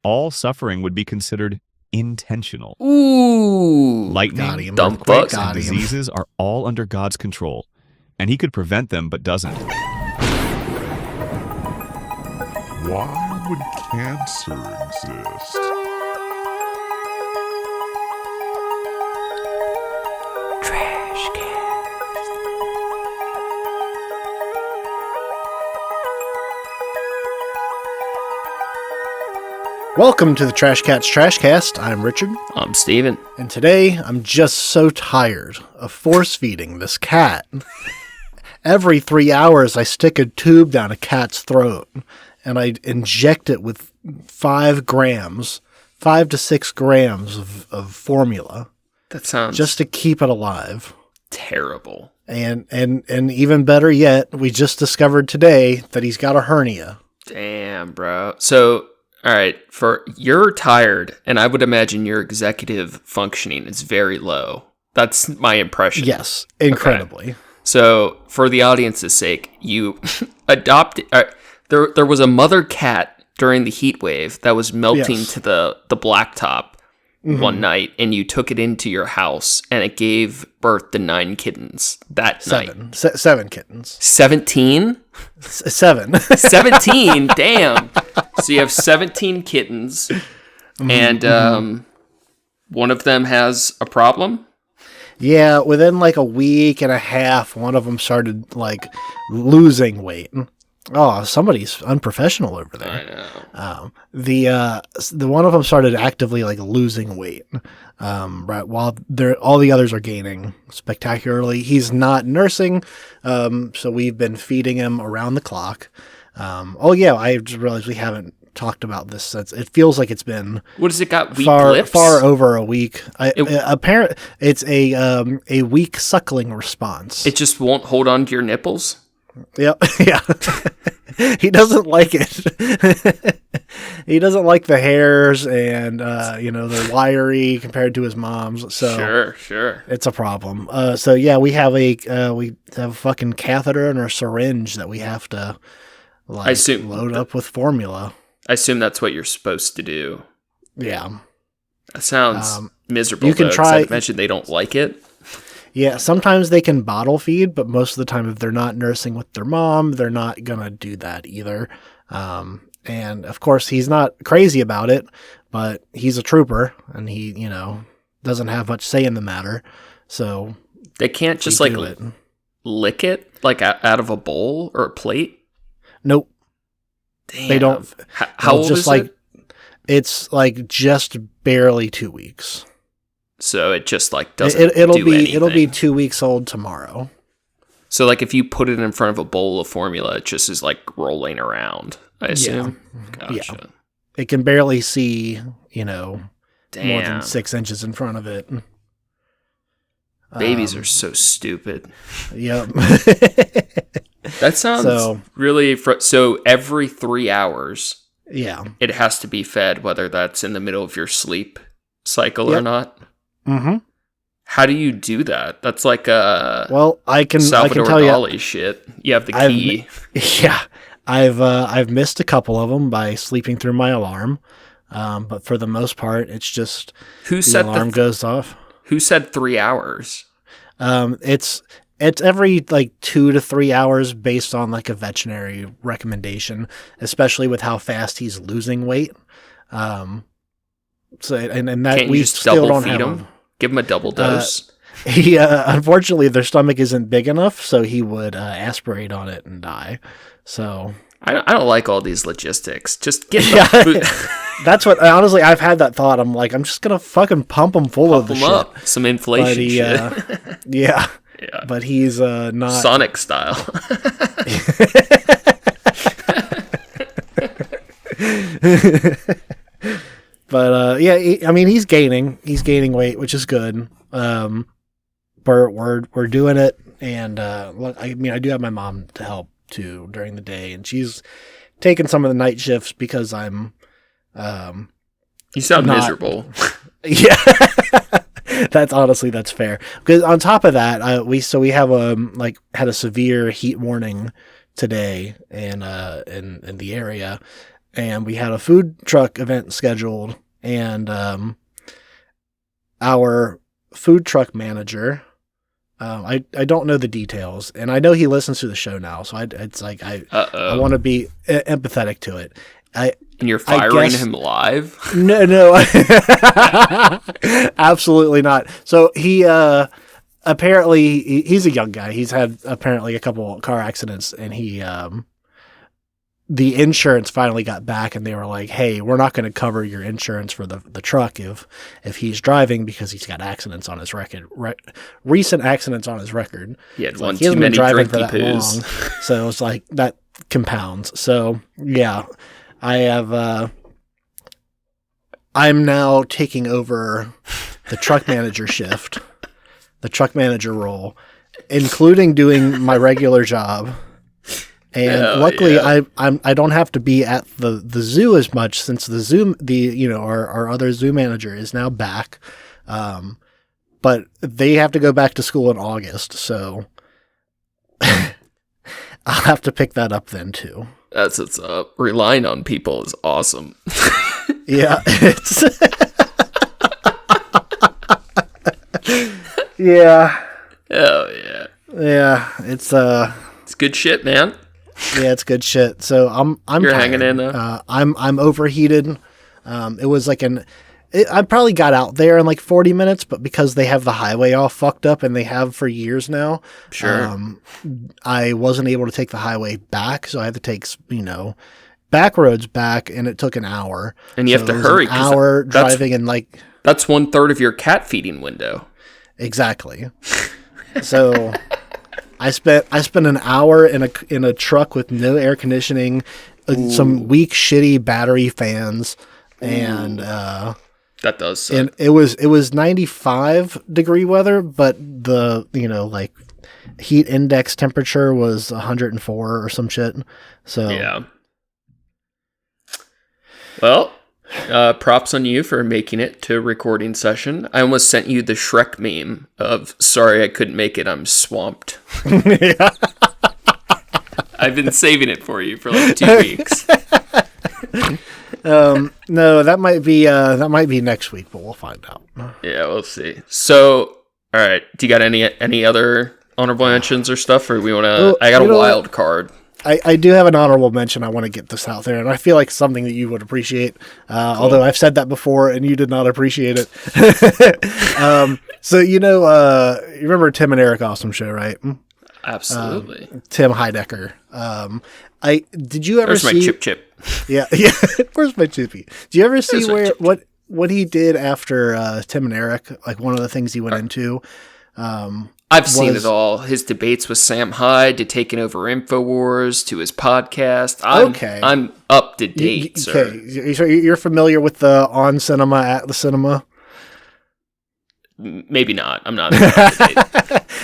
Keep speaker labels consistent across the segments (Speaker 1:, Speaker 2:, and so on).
Speaker 1: all suffering would be considered intentional.
Speaker 2: Ooh.
Speaker 1: Lightning,
Speaker 2: Dumb
Speaker 1: earthquakes,
Speaker 2: fuck.
Speaker 1: and diseases are all under God's control, and he could prevent them but doesn't.
Speaker 3: Why would cancer exist?
Speaker 4: Welcome to the Trash Cats Trashcast. I'm Richard.
Speaker 2: I'm Steven.
Speaker 4: And today, I'm just so tired of force-feeding this cat. Every 3 hours, I stick a tube down a cat's throat, and I inject it with 5 to 6 grams of formula.
Speaker 2: That sounds
Speaker 4: just to keep it alive.
Speaker 2: Terrible.
Speaker 4: And even better yet, we just discovered today that he's got a hernia.
Speaker 2: Damn, bro. So, all right, you're tired, and I would imagine your executive functioning is very low. That's my impression.
Speaker 4: Yes, incredibly.
Speaker 2: Okay. So, for the audience's sake, you adopted. There was a mother cat during the heat wave that was melting to the blacktop one night, and you took it into your house, and it gave birth to 9 kittens that night.
Speaker 4: 7 kittens.
Speaker 2: 17?
Speaker 4: 7.
Speaker 2: 17? Damn. So you have 17 kittens, and one of them has a problem?
Speaker 4: Yeah, within like a week and a half, one of them started like losing weight. Oh, somebody's unprofessional over there.
Speaker 2: I know.
Speaker 4: The one of them started actively like losing weight, right while all the others are gaining spectacularly. He's not nursing, so we've been feeding him around the clock. Oh yeah, I just realized we haven't talked about this since. It feels like it's been
Speaker 2: what has it got? Weak
Speaker 4: far
Speaker 2: lips?
Speaker 4: Far over a week. Apparently, it's a weak suckling response.
Speaker 2: It just won't hold on to your nipples.
Speaker 4: Yep. Yeah. He doesn't like it. He doesn't like the hairs, and they're wiry compared to his mom's. So
Speaker 2: sure.
Speaker 4: It's a problem. So yeah, we have a fucking catheter and a syringe that we have to load up with formula.
Speaker 2: I assume that's what you're supposed to do.
Speaker 4: Yeah.
Speaker 2: That sounds miserable.
Speaker 4: You can
Speaker 2: though,
Speaker 4: try.
Speaker 2: I imagine they don't like it.
Speaker 4: Yeah, sometimes they can bottle feed, but most of the time, if they're not nursing with their mom, they're not gonna do that either. And of course, he's not crazy about it, but he's a trooper, and he, doesn't have much say in the matter. So
Speaker 2: they can't just lick it like out of a bowl or a plate.
Speaker 4: Nope.
Speaker 2: Damn.
Speaker 4: They don't.
Speaker 2: How old is it?
Speaker 4: It's like just barely 2 weeks.
Speaker 2: So it just doesn't
Speaker 4: it'll
Speaker 2: do
Speaker 4: be
Speaker 2: anything.
Speaker 4: It'll be 2 weeks old tomorrow.
Speaker 2: So if you put it in front of a bowl of formula, it just is rolling around, I assume.
Speaker 4: Yeah.
Speaker 2: Gotcha.
Speaker 4: Yeah. It can barely see, more
Speaker 2: Damn.
Speaker 4: than 6 inches in front of it.
Speaker 2: Babies are so stupid.
Speaker 4: Yep.
Speaker 2: That sounds really... So every 3 hours,
Speaker 4: yeah,
Speaker 2: it has to be fed, whether that's in the middle of your sleep cycle or not.
Speaker 4: Mm-hmm.
Speaker 2: How do you do that? That's like a
Speaker 4: I can
Speaker 2: Salvador
Speaker 4: tell
Speaker 2: Dali shit. You have the key.
Speaker 4: I've missed a couple of them by sleeping through my alarm, but for the most part, it's just the alarm goes off.
Speaker 2: Who said 3 hours?
Speaker 4: It's every 2 to 3 hours based on a veterinary recommendation, especially with how fast he's losing weight. So and that
Speaker 2: Can't
Speaker 4: we
Speaker 2: you just
Speaker 4: still
Speaker 2: double
Speaker 4: don't
Speaker 2: feed
Speaker 4: have
Speaker 2: him? Give him a double dose.
Speaker 4: Unfortunately, their stomach isn't big enough, so he would aspirate on it and die. So
Speaker 2: I don't like all these logistics. Just get the food.
Speaker 4: That's what honestly I've had that thought. I'm like, I'm just gonna fucking pump him full of the shit.
Speaker 2: Up. Some inflation shit.
Speaker 4: Yeah. But he's not
Speaker 2: Sonic style.
Speaker 4: But he's gaining weight, which is good. We're doing it, and I do have my mom to help too during the day, and she's taking some of the night shifts because I'm.
Speaker 2: You sound miserable.
Speaker 4: Yeah, that's fair. Because on top of that, we have had a severe heat warning today in the area. and we had a food truck event scheduled, and our food truck manager, I don't know the details, and I know he listens to the show now, so I want to be empathetic to it.
Speaker 2: And you're firing him live?
Speaker 4: No, absolutely not. So he apparently he's a young guy. He's had apparently a couple car accidents, and he the insurance finally got back, and they were like, "Hey, we're not going to cover your insurance for the truck if he's driving because he's got accidents on his record, recent accidents on his record."
Speaker 2: He had one too many drinky poos.
Speaker 4: So it's like that compounds. So yeah, I have. I'm now taking over the truck manager shift, the truck manager role, including doing my regular job. And luckily, yeah. I don't have to be at the zoo as much since our other zoo manager is now back, but they have to go back to school in August, so I'll have to pick that up then too.
Speaker 2: That's what's up. Relying on people is awesome.
Speaker 4: Yeah, it's yeah.
Speaker 2: Oh yeah.
Speaker 4: Yeah, it's
Speaker 2: good shit, man.
Speaker 4: Yeah, it's good shit. So I'm
Speaker 2: You're
Speaker 4: tired.
Speaker 2: hanging in though.
Speaker 4: I'm overheated. It was like I probably got out there in like 40 minutes, but because they have the highway all fucked up and they have for years now,
Speaker 2: sure.
Speaker 4: I wasn't able to take the highway back, so I had to take back roads back, and it took an hour.
Speaker 2: And you have to hurry.
Speaker 4: An hour driving in like
Speaker 2: that's 1/3 of your cat feeding window.
Speaker 4: Exactly. So I spent an hour in a truck with no air conditioning, some weak shitty battery fans, and
Speaker 2: that does suck.
Speaker 4: And it was 95-degree weather, but the like heat index temperature was 104 or some shit. So
Speaker 2: yeah. Well, props on you for making it to a recording session. I almost sent you the Shrek meme of "Sorry I couldn't make it, I'm swamped."
Speaker 4: Yeah.
Speaker 2: I've been saving it for you for like 2 weeks.
Speaker 4: No, that might be next week, but we'll find out.
Speaker 2: Yeah, we'll see. So, all right, do you got any other honorable mentions or stuff, or we want to? I got a wild card.
Speaker 4: I do have an honorable mention. I want to get this out there, and I feel like something that you would appreciate, cool. Although I've said that before and you did not appreciate it. So, you remember Tim and Eric Awesome Show, right?
Speaker 2: Absolutely.
Speaker 4: Tim Heidecker. Did you ever
Speaker 2: see... Where's my chip?
Speaker 4: Yeah. Where's my chippy? Do you ever see what he did after Tim and Eric? Like one of the things he went into?
Speaker 2: I've seen it all. His debates with Sam Hyde, to taking over InfoWars, to his podcast. I'm up to date, sir.
Speaker 4: Okay, so you're familiar with the On Cinema, at the cinema?
Speaker 2: Maybe not. I'm not.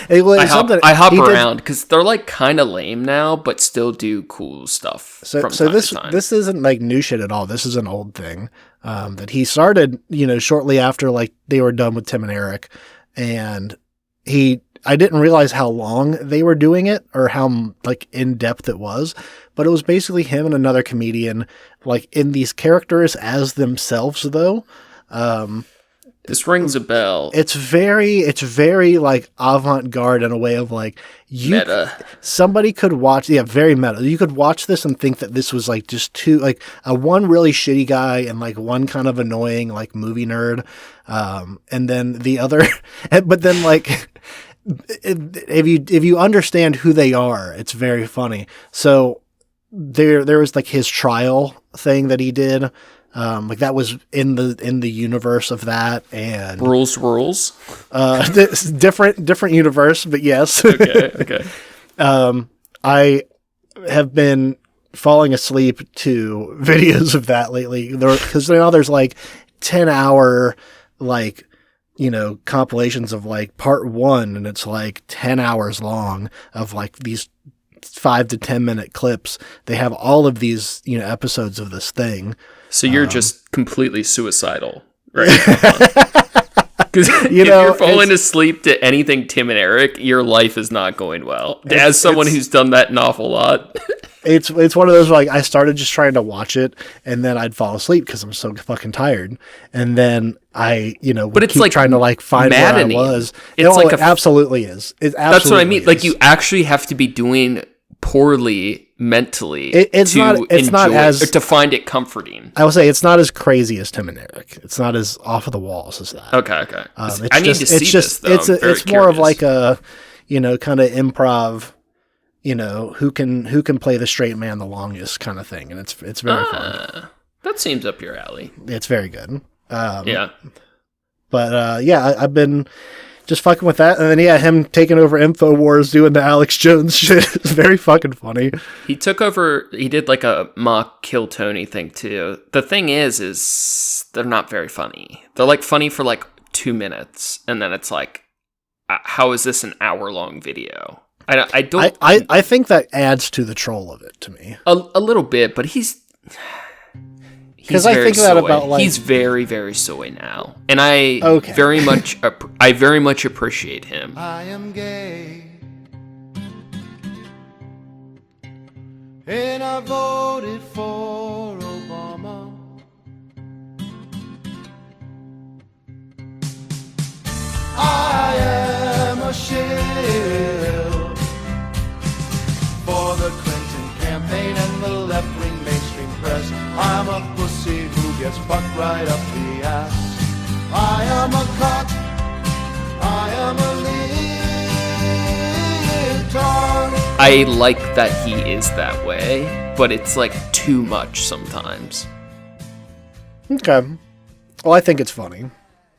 Speaker 2: I hop around because they're like kind of lame now, but still do cool stuff.
Speaker 4: So this isn't like new shit at all. This is an old thing that he started, shortly after like they were done with Tim and Eric, and I didn't realize how long they were doing it or how like in depth it was, but it was basically him and another comedian like in these characters as themselves though.
Speaker 2: This rings a bell.
Speaker 4: It's very like avant-garde in a way of like
Speaker 2: meta.
Speaker 4: Somebody could watch, very meta. You could watch this and think that this was like just two, like one really shitty guy and like one kind of annoying like movie nerd, and then the other, but then like if you understand who they are, it's very funny. So there was like his trial thing that he did. Like that was in the universe of that, and
Speaker 2: rules.
Speaker 4: Different universe, but yes.
Speaker 2: Okay.
Speaker 4: I have been falling asleep to videos of that lately because now there's like 10-hour like compilations of like part 1, and it's like 10 hours long of like these 5 to 10 minute clips. They have all of these episodes of this thing.
Speaker 2: So you're just completely suicidal, right? Because if you're falling asleep to anything Tim and Eric, your life is not going well. As someone who's done that an awful lot.
Speaker 4: it's one of those where, like, I started just trying to watch it, and then I'd fall asleep because I'm so fucking tired, and then I would
Speaker 2: it's
Speaker 4: keep
Speaker 2: like
Speaker 4: trying to like find
Speaker 2: maddening.
Speaker 4: where I was.
Speaker 2: It's like
Speaker 4: it absolutely is. It absolutely
Speaker 2: that's what I mean.
Speaker 4: is.
Speaker 2: Like, you actually have to be doing poorly mentally
Speaker 4: it's
Speaker 2: to
Speaker 4: not as
Speaker 2: or to find it comforting.
Speaker 4: I will say it's not as crazy as Tim and Eric. It's not as off of the walls as that.
Speaker 2: Okay.
Speaker 4: It's
Speaker 2: need to see this, though.
Speaker 4: It's more of like a kind of improv. Who can play the straight man the longest kind of thing, and it's very fun.
Speaker 2: That seems up your alley.
Speaker 4: It's very good.
Speaker 2: Yeah.
Speaker 4: But I've been just fucking with that, and then him taking over InfoWars, doing the Alex Jones shit is very fucking funny.
Speaker 2: He took over. He did like a mock Kill Tony thing too. The thing is they're not very funny. They're like funny for like 2 minutes, and then it's like, how is this an hour-long video? I don't.
Speaker 4: I think that adds to the troll of it to me
Speaker 2: a little bit, but he's
Speaker 4: I think
Speaker 2: soy.
Speaker 4: that about like
Speaker 2: he's very, very soy now, and I very much appreciate him.
Speaker 5: I am gay, and I voted for Obama. I am a shill for the Clinton campaign and the left-wing mainstream press. I'm a pussy who gets fucked right up the ass. I am a cock, I am a leotard.
Speaker 2: I like that he is that way, but it's like too much sometimes.
Speaker 4: okay. Well, I think it's funny.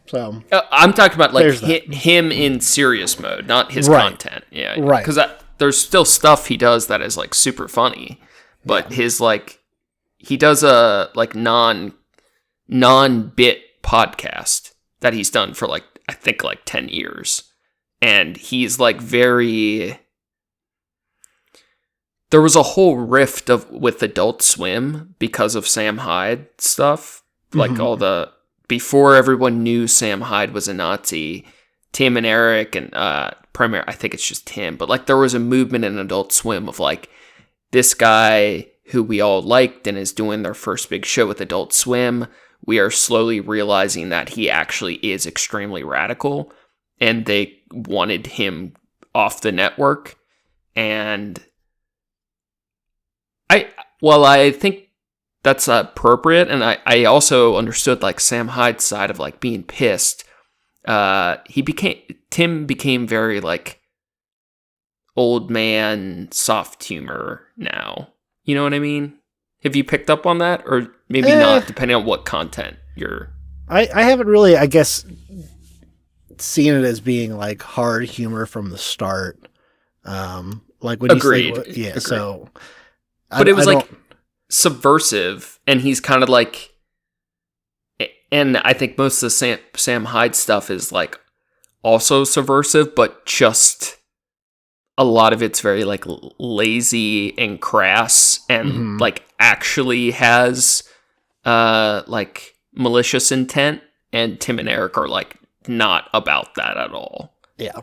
Speaker 4: So
Speaker 2: I'm talking about like
Speaker 4: There's that.
Speaker 2: him in serious mode, not his
Speaker 4: Right.
Speaker 2: content. Yeah,
Speaker 4: Right.
Speaker 2: Because there's still stuff he does that is like super funny, but his like he does a like non-bit podcast that he's done for like I think like 10 years, and he's like very. There was a whole rift with Adult Swim because of Sam Hyde stuff, like all the. Before everyone knew Sam Hyde was a Nazi, Tim and Eric and I think it's just Tim, but like there was a movement in Adult Swim of like this guy who we all liked and is doing their first big show with Adult Swim. We are slowly realizing that he actually is extremely radical, and they wanted him off the network. And I think that's appropriate, and I also understood like Sam Hyde's side of like being pissed. Tim became very like old man soft humor now. You know what I mean? Have you picked up on that, or maybe not, depending on what content you're? I
Speaker 4: haven't really, I guess, seen it as being like hard humor from the start. Like when
Speaker 2: Agreed.
Speaker 4: Agreed. So,
Speaker 2: but it was like subversive, and he's kind of like, and I think most of the Sam Hyde stuff is like also subversive, but just a lot of it's very like lazy and crass, and like actually has like malicious intent. And Tim and Eric are like not about that at all.
Speaker 4: Yeah.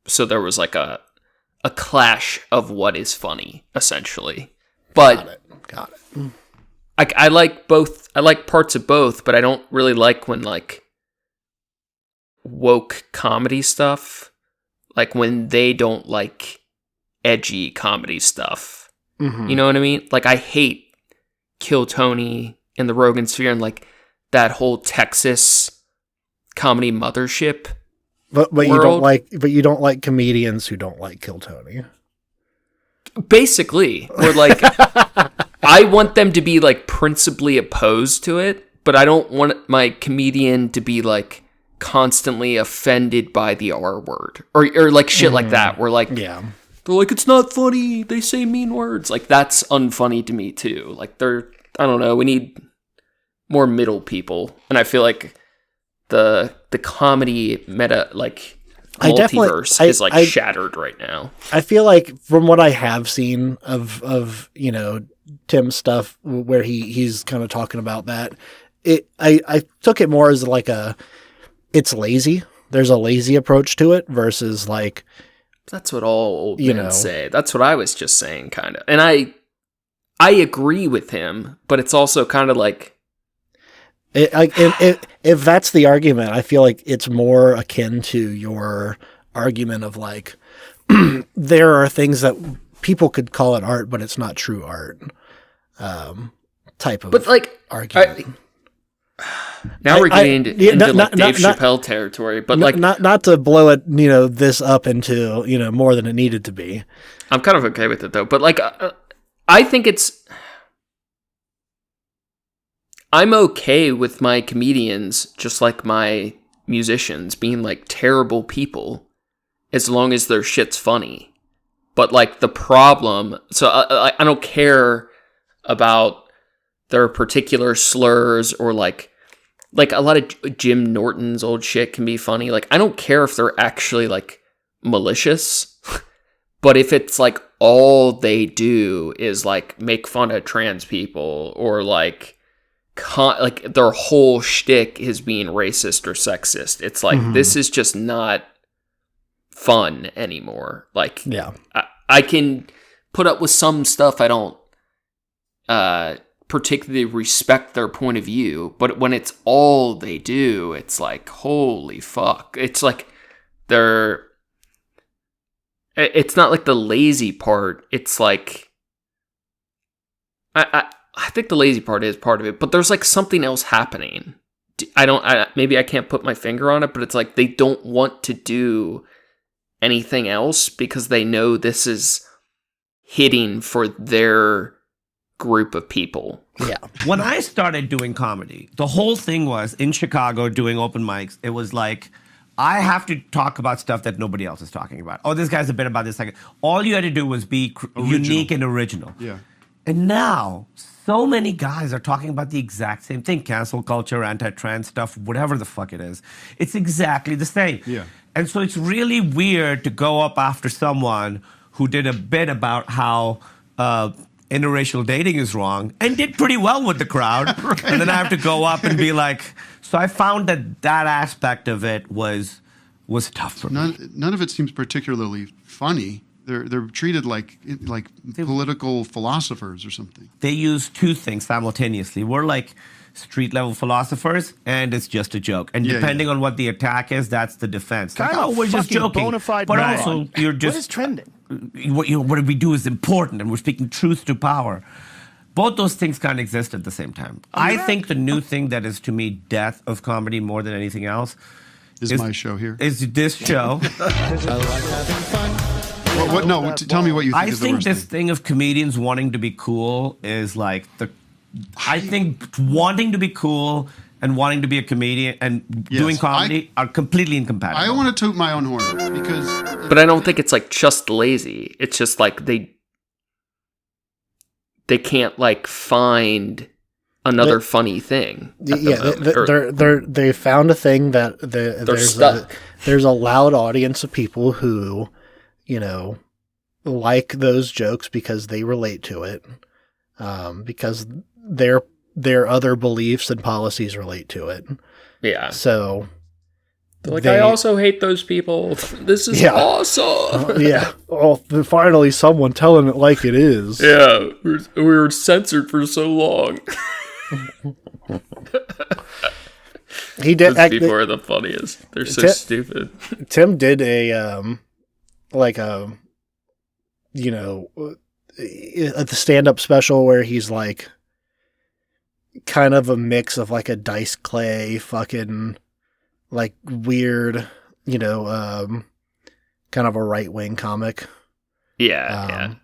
Speaker 2: So there was like a clash of what is funny, essentially. But
Speaker 4: Got it.
Speaker 2: I like both. I like parts of both, but I don't really like when like woke comedy stuff, like when they don't like edgy comedy stuff. You know what I mean? Like I hate Kill Tony and the Rogan Sphere and like that whole Texas comedy mothership.
Speaker 4: But you don't like comedians who don't like Kill Tony.
Speaker 2: Basically, or like I want them to be like principally opposed to it, but I don't want my comedian to be like constantly offended by the R word or like shit like that. Where like they're like, it's not funny, they say mean words. Like that's unfunny to me too. Like I don't know. We need more middle people, and I feel like the comedy meta like multiverse is like shattered right now.
Speaker 4: I feel like from what I have seen of Tim's stuff where he's kind of talking about that, I took it more as like it's lazy. There's a lazy approach to it versus like
Speaker 2: That's what all old
Speaker 4: You
Speaker 2: men
Speaker 4: know.
Speaker 2: say. That's what I was just saying, kind of. And I agree with him, but it's also kind of like,
Speaker 4: If that's the argument, I feel like it's more akin to your argument of like, there are things that people could call it art, but it's not true art. Type of
Speaker 2: but like
Speaker 4: argument.
Speaker 2: now we're getting into Dave
Speaker 4: not-
Speaker 2: Chappelle territory, but like
Speaker 4: not to blow it, this up into, more than it needed to be.
Speaker 2: I'm kind of okay with it though. But like, I think I'm okay with my comedians, just like my musicians, being like terrible people, as long as their shit's funny. But like the problem, so I don't care about their particular slurs or like a lot of Jim Norton's old shit can be funny. Like, I don't care if they're actually like malicious, but if it's like all they do is like make fun of trans people or like their whole shtick is being racist or sexist, it's like, this is just not fun anymore. Like,
Speaker 4: Yeah.
Speaker 2: I can put up with some stuff. I don't particularly respect their point of view, but when it's all they do, it's like, holy fuck. It's like it's not like the lazy part. It's like, I think the lazy part is part of it, but there's like something else happening. Maybe I can't put my finger on it, but it's like they don't want to do anything else because they know this is hitting for their group of people.
Speaker 4: Yeah.
Speaker 6: When I started doing comedy, the whole thing was in Chicago doing open mics. It was like, I have to talk about stuff that nobody else is talking about. Oh, this guy's a bit about this. Like, all you had to do was be unique and original.
Speaker 7: Yeah.
Speaker 6: And now, so many guys are talking about the exact same thing. Cancel culture, anti-trans stuff, whatever the fuck it is. It's exactly the same.
Speaker 7: Yeah.
Speaker 6: And so it's really weird to go up after someone who did a bit about how interracial dating is wrong and did pretty well with the crowd. Right. And then I have to go up and be like, so I found that aspect of it was tough for me.
Speaker 7: None of it seems particularly funny. They're treated like political philosophers or something.
Speaker 6: They use two things simultaneously. We're like street level philosophers, and it's just a joke. And depending on what the attack is, that's the defense. Like, we're just joking. But also, you're just
Speaker 8: what is trending?
Speaker 6: What we do is important, and we're speaking truth to power. Both those things can't exist at the same time. I think the new thing that is, to me, death of comedy more than anything else
Speaker 7: is my show here.
Speaker 6: Is this show.
Speaker 7: Tell me what you think is the worst
Speaker 6: I think this
Speaker 7: thing.
Speaker 6: thing of comedians wanting to be cool is like I think wanting to be cool and wanting to be a comedian and doing comedy are completely incompatible.
Speaker 7: I want to toot my own horn because...
Speaker 2: But I don't think it's like just lazy. It's just like they can't like find another funny thing.
Speaker 4: They found a thing that there's a loud audience of people who, like those jokes because they relate to it, because their other beliefs and policies relate to it.
Speaker 2: Yeah.
Speaker 4: So
Speaker 2: I also hate those people. This is awesome.
Speaker 4: Yeah. Oh, finally someone telling it like it is.
Speaker 2: Yeah. We were censored for so long.
Speaker 4: He did.
Speaker 2: Those people are the funniest. They're so stupid.
Speaker 4: Tim did a the stand-up special where he's like kind of a mix of like a Dice Clay fucking like weird, kind of a right-wing comic.
Speaker 2: Yeah.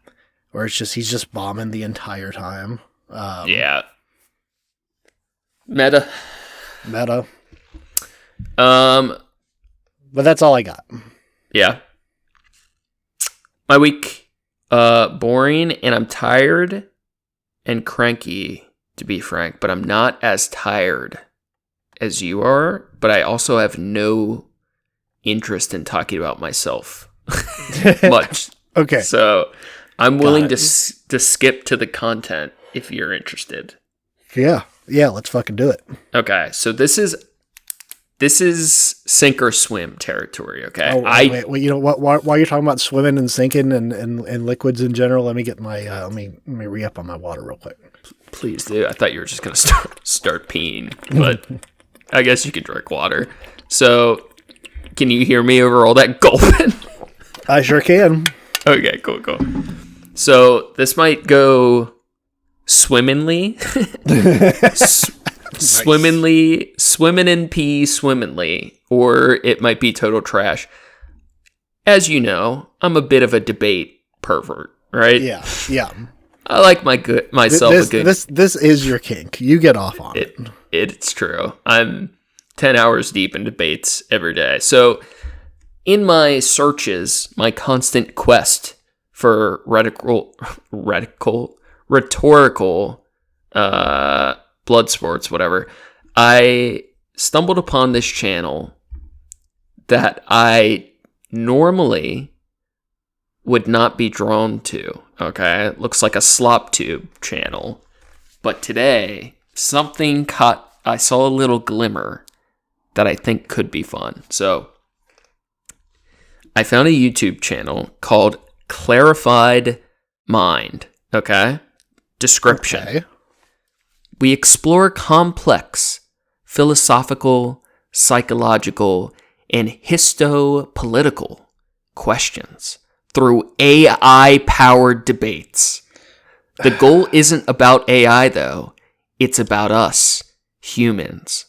Speaker 4: Where he's just bombing the entire time.
Speaker 2: Yeah. Meta.
Speaker 4: But that's all I got.
Speaker 2: Yeah. My week, boring, and I'm tired and cranky, to be frank, but I'm not as tired as you are, but I also have no interest in talking about myself much.
Speaker 4: Okay.
Speaker 2: So I'm willing to skip to the content if you're interested.
Speaker 4: Yeah, let's fucking do it.
Speaker 2: Okay, so this is this is sink or swim territory, okay?
Speaker 4: Oh, wait, you know what? While you're talking about swimming and sinking and liquids in general, let me get my let me re-up on my water real quick.
Speaker 2: Please do. I thought you were just gonna start peeing, but I guess you can drink water. So, can you hear me over all that gulping?
Speaker 4: I sure can.
Speaker 2: Okay, cool. So this might go swimmingly. Swimming in pee swimmingly, or it might be total trash. As you know, I'm a bit of a debate pervert, right?
Speaker 4: Yeah.
Speaker 2: I like myself a good.
Speaker 4: This is your kink. You get off on it.
Speaker 2: It's true. I'm 10 hours deep in debates every day. So, in my searches, my constant quest for rhetorical blood sports, whatever, I stumbled upon this channel that I normally would not be drawn to. Okay, it looks like a slop tube channel, but today I saw a little glimmer that I think could be fun. So I found a YouTube channel called Clarified Mind. Okay, description.
Speaker 4: Okay.
Speaker 2: We explore complex philosophical, psychological, and histo-political questions through AI-powered debates. The goal isn't about AI, though. It's about us, humans.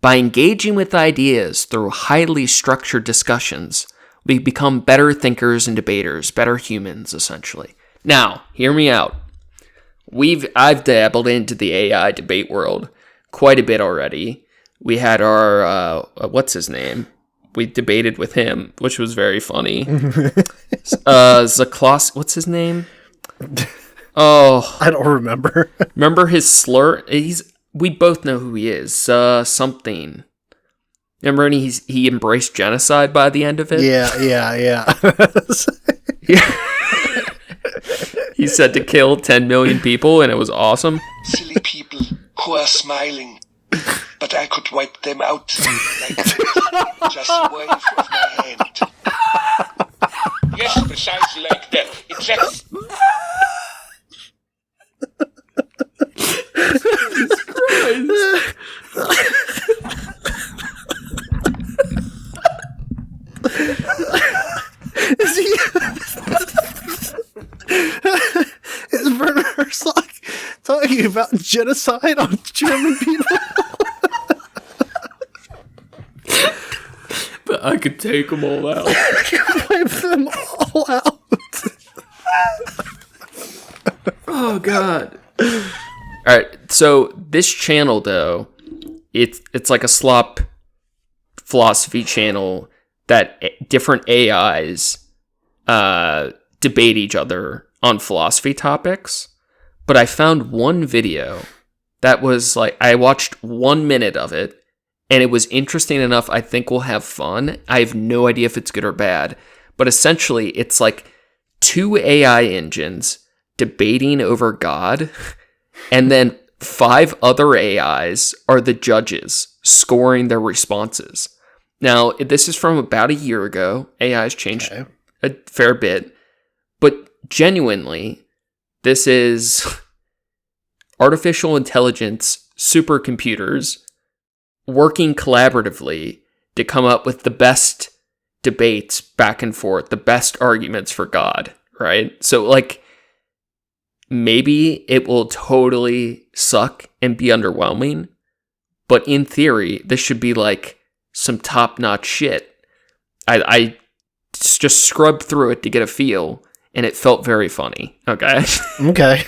Speaker 2: By engaging with ideas through highly structured discussions, we become better thinkers and debaters, better humans, essentially. Now, hear me out. I've dabbled into the AI debate world quite a bit already. We had our what's his name? We debated with him, which was very funny. Zaklos, what's his name? Oh,
Speaker 4: I don't remember.
Speaker 2: Remember his slur? We both know who he is. Something. Remember when he embraced genocide by the end of it?
Speaker 4: Yeah.
Speaker 2: Yeah. He said to kill 10 million people, and it was awesome.
Speaker 8: Silly people who are smiling, but I could wipe them out like just a wave of my hand. Yes, precisely like that. Exactly.
Speaker 2: Jesus Christ.
Speaker 4: Is Werner Herzog talking about genocide on German people?
Speaker 2: But I could take them all out.
Speaker 4: Wipe them all out.
Speaker 2: Oh, God. All right, so this channel, though, it's like a slop philosophy channel that different AIs debate each other on philosophy topics. But I found one video that was like, I watched 1 minute of it, and it was interesting enough. I think we'll have fun. I have no idea if it's good or bad, but essentially it's like two AI engines debating over God, and then 5 other AIs are the judges scoring their responses. Now, this is from about a year ago. AI has changed a fair bit, but genuinely, this is artificial intelligence supercomputers working collaboratively to come up with the best debates back and forth, the best arguments for God, right? So, like, maybe it will totally suck and be underwhelming, but in theory, this should be like some top-notch shit. I just scrubbed through it to get a feel, and it felt very funny. Okay.
Speaker 4: Okay.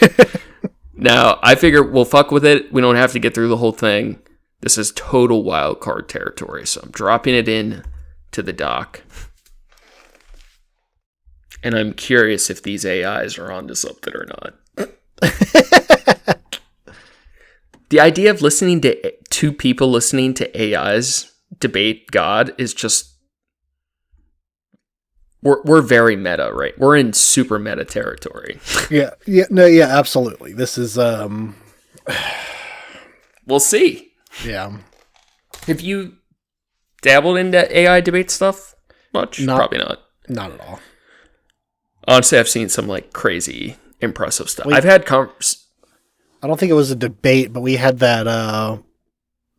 Speaker 2: Now, I figure we'll fuck with it. We don't have to get through the whole thing. This is total wild card territory, so I'm dropping it in to the doc. And I'm curious if these AIs are onto something or not. The idea of listening to two people listening to AIs debate God is just... We're very meta, right? We're in super meta territory.
Speaker 4: Yeah, absolutely. This is
Speaker 2: We'll see.
Speaker 4: Yeah.
Speaker 2: Have you dabbled into AI debate stuff much? Probably not.
Speaker 4: Not at all.
Speaker 2: Honestly, I've seen some like crazy, impressive stuff. I've had
Speaker 4: I don't think it was a debate, but we had that.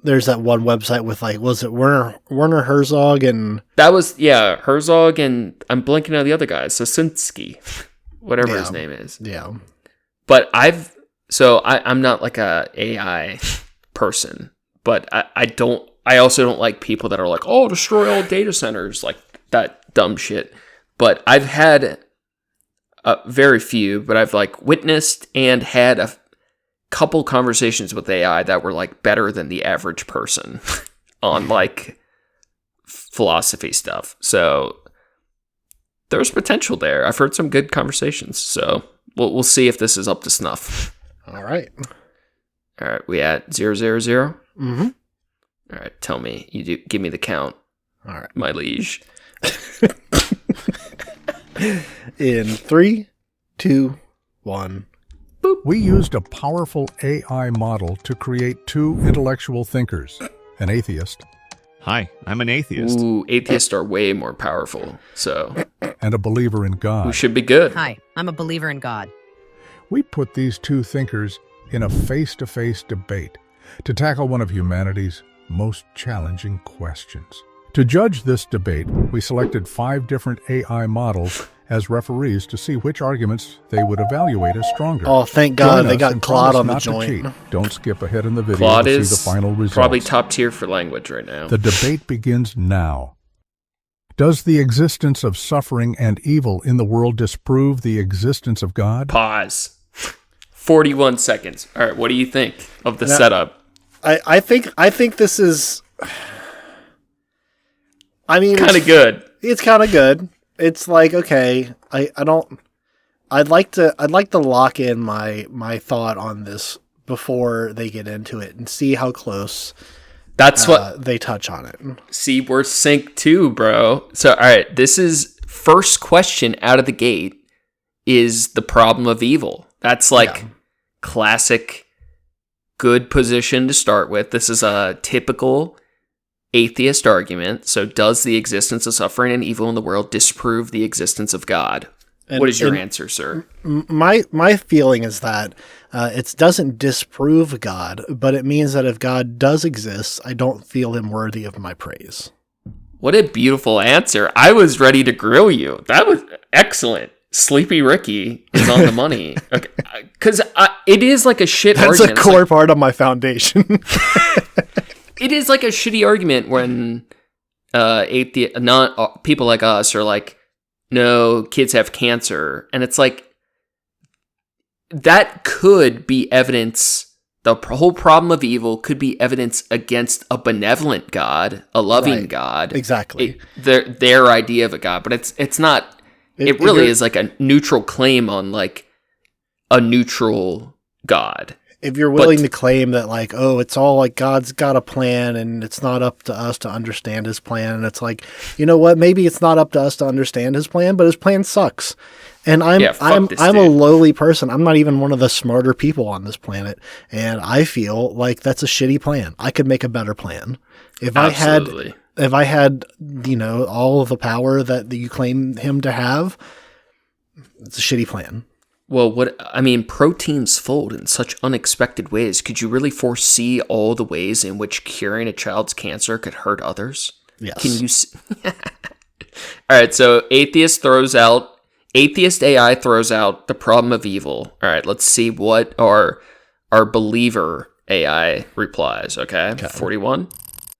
Speaker 4: There's that one website with like, was it Werner Herzog and
Speaker 2: that was Herzog and I'm blanking on the other guy, Sosinski, whatever his name is.
Speaker 4: Yeah.
Speaker 2: But I'm not like a AI person, but I also don't like people that are like, oh, destroy all data centers, like that dumb shit. But I've had very few, but I've like witnessed and had a couple conversations with AI that were like better than the average person on like philosophy stuff. So there's potential there. I've heard some good conversations. So we'll see if this is up to snuff.
Speaker 4: All right.
Speaker 2: We at 000?
Speaker 4: Mm-hmm.
Speaker 2: All right. Tell me. Give me the count.
Speaker 4: All right.
Speaker 2: My liege.
Speaker 4: In 3, 2, 1.
Speaker 9: We used a powerful AI model to create two intellectual thinkers, an atheist.
Speaker 1: Hi, I'm an atheist.
Speaker 2: Ooh, atheists are way more powerful, so...
Speaker 9: And a believer in God.
Speaker 2: We should be good.
Speaker 10: Hi, I'm a believer in God.
Speaker 9: We put these two thinkers in a face-to-face debate to tackle one of humanity's most challenging questions. To judge this debate, we selected 5 different AI models as referees to see which arguments they would evaluate as stronger.
Speaker 4: Oh, thank God they got
Speaker 9: and
Speaker 4: Claude on the
Speaker 9: promise not to
Speaker 4: joint.
Speaker 9: cheat. Don't skip ahead in the video
Speaker 2: Claude
Speaker 9: to
Speaker 2: is
Speaker 9: see the final results.
Speaker 2: probably top tier for language right now.
Speaker 9: The debate begins now. Does the existence of suffering and evil in the world disprove the existence of God?
Speaker 2: Pause. 41 seconds. All right, what do you think of the setup?
Speaker 4: I think this is... I mean,
Speaker 2: kind of good.
Speaker 4: It's kind of good. It's like, okay, I'd like to lock in my thought on this before they get into it and see how close
Speaker 2: that's what
Speaker 4: they touch on it.
Speaker 2: See, we're synced too, bro. So, all right, this is first question out of the gate is the problem of evil. That's like classic good position to start with. This is a typical atheist argument. So does the existence of suffering and evil in the world disprove the existence of God? What is your answer, sir?
Speaker 4: My feeling is that it doesn't disprove God, but it means that if God does exist, I don't feel him worthy of my praise.
Speaker 2: What a beautiful answer. I was ready to grill you. That was excellent. Sleepy Ricky is on the money. Okay. Because it is like a shit argument.
Speaker 4: That's a core part of my foundation.
Speaker 2: It is like a shitty argument when people like us are like, no, kids have cancer. And it's like, that could be evidence. The whole problem of evil could be evidence against a benevolent God, a loving God.
Speaker 4: Exactly.
Speaker 2: Their idea of a God. But it's not, it really is like a neutral claim on like a neutral God.
Speaker 4: If you're willing to claim that, like, oh, it's all like God's got a plan and it's not up to us to understand his plan. And it's like, you know what? Maybe it's not up to us to understand his plan, but his plan sucks. And I'm a lowly person. I'm not even one of the smarter people on this planet. And I feel like that's a shitty plan. I could make a better plan. If I had, you know, all of the power that you claim him to have, it's a shitty plan.
Speaker 2: Well, proteins fold in such unexpected ways. Could you really foresee all the ways in which curing a child's cancer could hurt others?
Speaker 4: Yes.
Speaker 2: Can you see? All right, so atheist AI throws out the problem of evil. All right, let's see what our believer AI replies, okay? 41?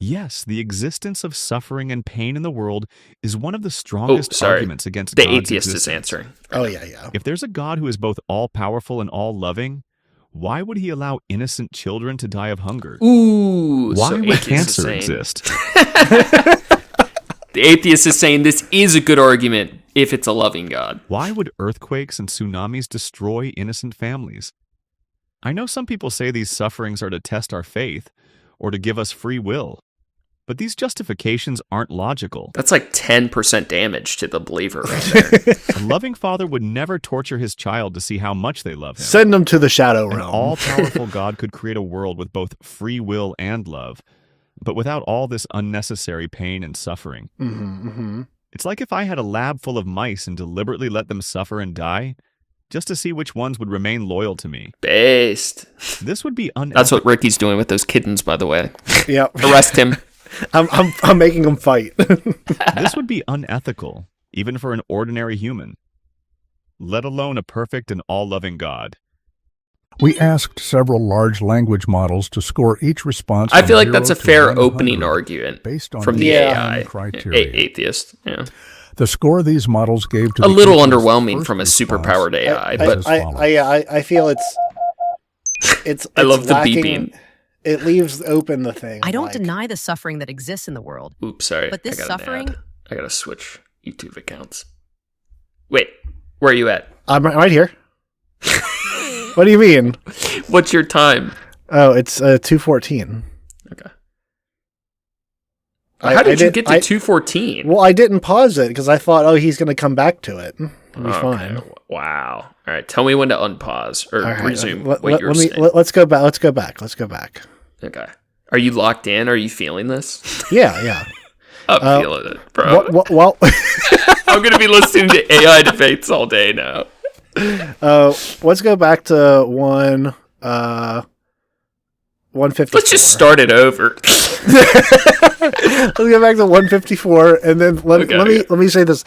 Speaker 1: Yes, the existence of suffering and pain in the world is one of the strongest arguments against God's
Speaker 2: atheist
Speaker 1: existence.
Speaker 2: is answering.
Speaker 4: Oh, yeah.
Speaker 1: If there's a God who is both all-powerful and all-loving, why would he allow innocent children to die of hunger?
Speaker 2: Ooh,
Speaker 1: why
Speaker 2: so
Speaker 1: would cancer exist?
Speaker 2: The atheist is saying this is a good argument if it's a loving God.
Speaker 1: Why would earthquakes and tsunamis destroy innocent families? I know some people say these sufferings are to test our faith or to give us free will. But these justifications aren't logical.
Speaker 2: That's like 10% damage to the believer right there.
Speaker 1: A loving father would never torture his child to see how much they love him.
Speaker 4: Send them to the shadow realm.
Speaker 1: An all-powerful God could create a world with both free will and love. but without all this unnecessary pain and suffering. It's like if I had a lab full of mice and deliberately let them suffer and die, just to see which ones would remain loyal to me.
Speaker 2: Based.
Speaker 1: This would be unethical.
Speaker 2: That's what Ricky's doing with those kittens, by the way.
Speaker 4: Yep.
Speaker 2: Arrest him.
Speaker 4: I'm making them fight.
Speaker 1: This would be unethical, even for an ordinary human, let alone a perfect and all-loving God.
Speaker 9: We asked several large language models to score each response.
Speaker 2: I feel like
Speaker 9: from
Speaker 2: that's a
Speaker 9: 0 to
Speaker 2: fair
Speaker 9: 100
Speaker 2: opening argument
Speaker 9: based on
Speaker 2: from the
Speaker 9: design
Speaker 2: AI
Speaker 9: criteria.
Speaker 2: atheist. Yeah.
Speaker 9: The score these models gave to
Speaker 2: A
Speaker 9: the
Speaker 2: little
Speaker 9: atheist's
Speaker 2: underwhelming
Speaker 9: first
Speaker 2: from a
Speaker 9: response
Speaker 2: superpowered AI,
Speaker 9: is
Speaker 2: but
Speaker 9: as follows.
Speaker 4: I feel it's
Speaker 2: I love the
Speaker 4: lacking,
Speaker 2: beeping.
Speaker 4: It leaves open the thing.
Speaker 10: I don't
Speaker 4: like,
Speaker 10: deny the suffering that exists in the world.
Speaker 2: Oops, sorry.
Speaker 10: But this
Speaker 2: I got an
Speaker 10: suffering-
Speaker 2: ad. I gotta switch YouTube accounts. Wait, where are you at?
Speaker 4: I'm right here. What do you mean?
Speaker 2: What's your time?
Speaker 4: Oh, it's 2:14.
Speaker 2: Okay. How did you get to 2:14?
Speaker 4: Well, I didn't pause it because I thought, oh, he's going to come back to it. It'll be fine.
Speaker 2: Wow. All right. Tell me when to unpause or
Speaker 4: All right,
Speaker 2: resume what you're saying.
Speaker 4: Let's go back. Let's go back.
Speaker 2: Okay. Are you locked in? Are you feeling this?
Speaker 4: Yeah.
Speaker 2: I'm feeling it, bro.
Speaker 4: Well,
Speaker 2: I'm going to be listening to AI debates all day now.
Speaker 4: let's go back to 154.
Speaker 2: Let's just start it over.
Speaker 4: Let's go back to 154, and then let me say this.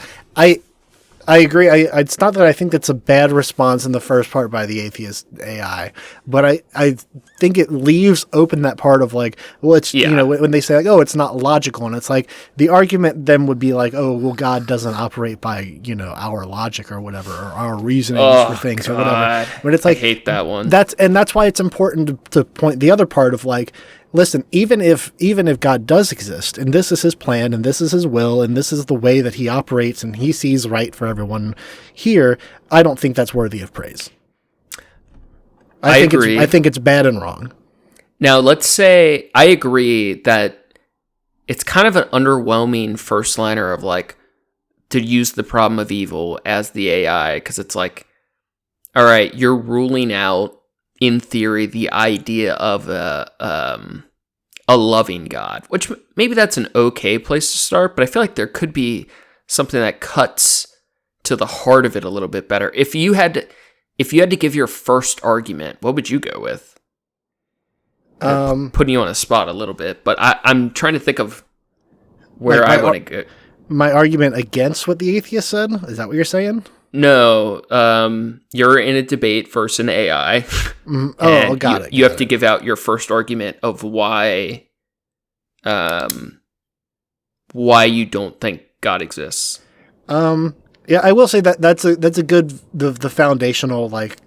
Speaker 4: I agree. It's not that I think that's a bad response in the first part by the atheist AI, but I think it leaves open that part of like, well, it's you know, when they say like, oh, it's not logical, and it's like the argument then would be like, oh, well, God doesn't operate by our logic or whatever, or our reasoning for things or whatever. But it's like
Speaker 2: I hate that one.
Speaker 4: That's why it's important to point the other part of like, listen, even if God does exist, and this is his plan, and this is his will, and this is the way that he operates, and he sees right for everyone here, I don't think that's worthy of praise. I agree. I think it's bad and wrong.
Speaker 2: Now, let's say I agree that it's kind of an underwhelming first liner of like to use the problem of evil as the AI, because it's like, all right, you're ruling out, in theory, the idea of a loving God, which maybe that's an okay place to start, but I feel like there could be something that cuts to the heart of it a little bit better. If you had to give your first argument, what would you go with? Putting you on a spot a little bit, but I'm trying to think of where I want to go.
Speaker 4: My argument against what the atheist said? Is that what you're saying?
Speaker 2: No, you're in a debate versus an AI.
Speaker 4: Got it.
Speaker 2: You have to give out your first argument of why you don't think God exists.
Speaker 4: Yeah, I will say that's a good the foundational like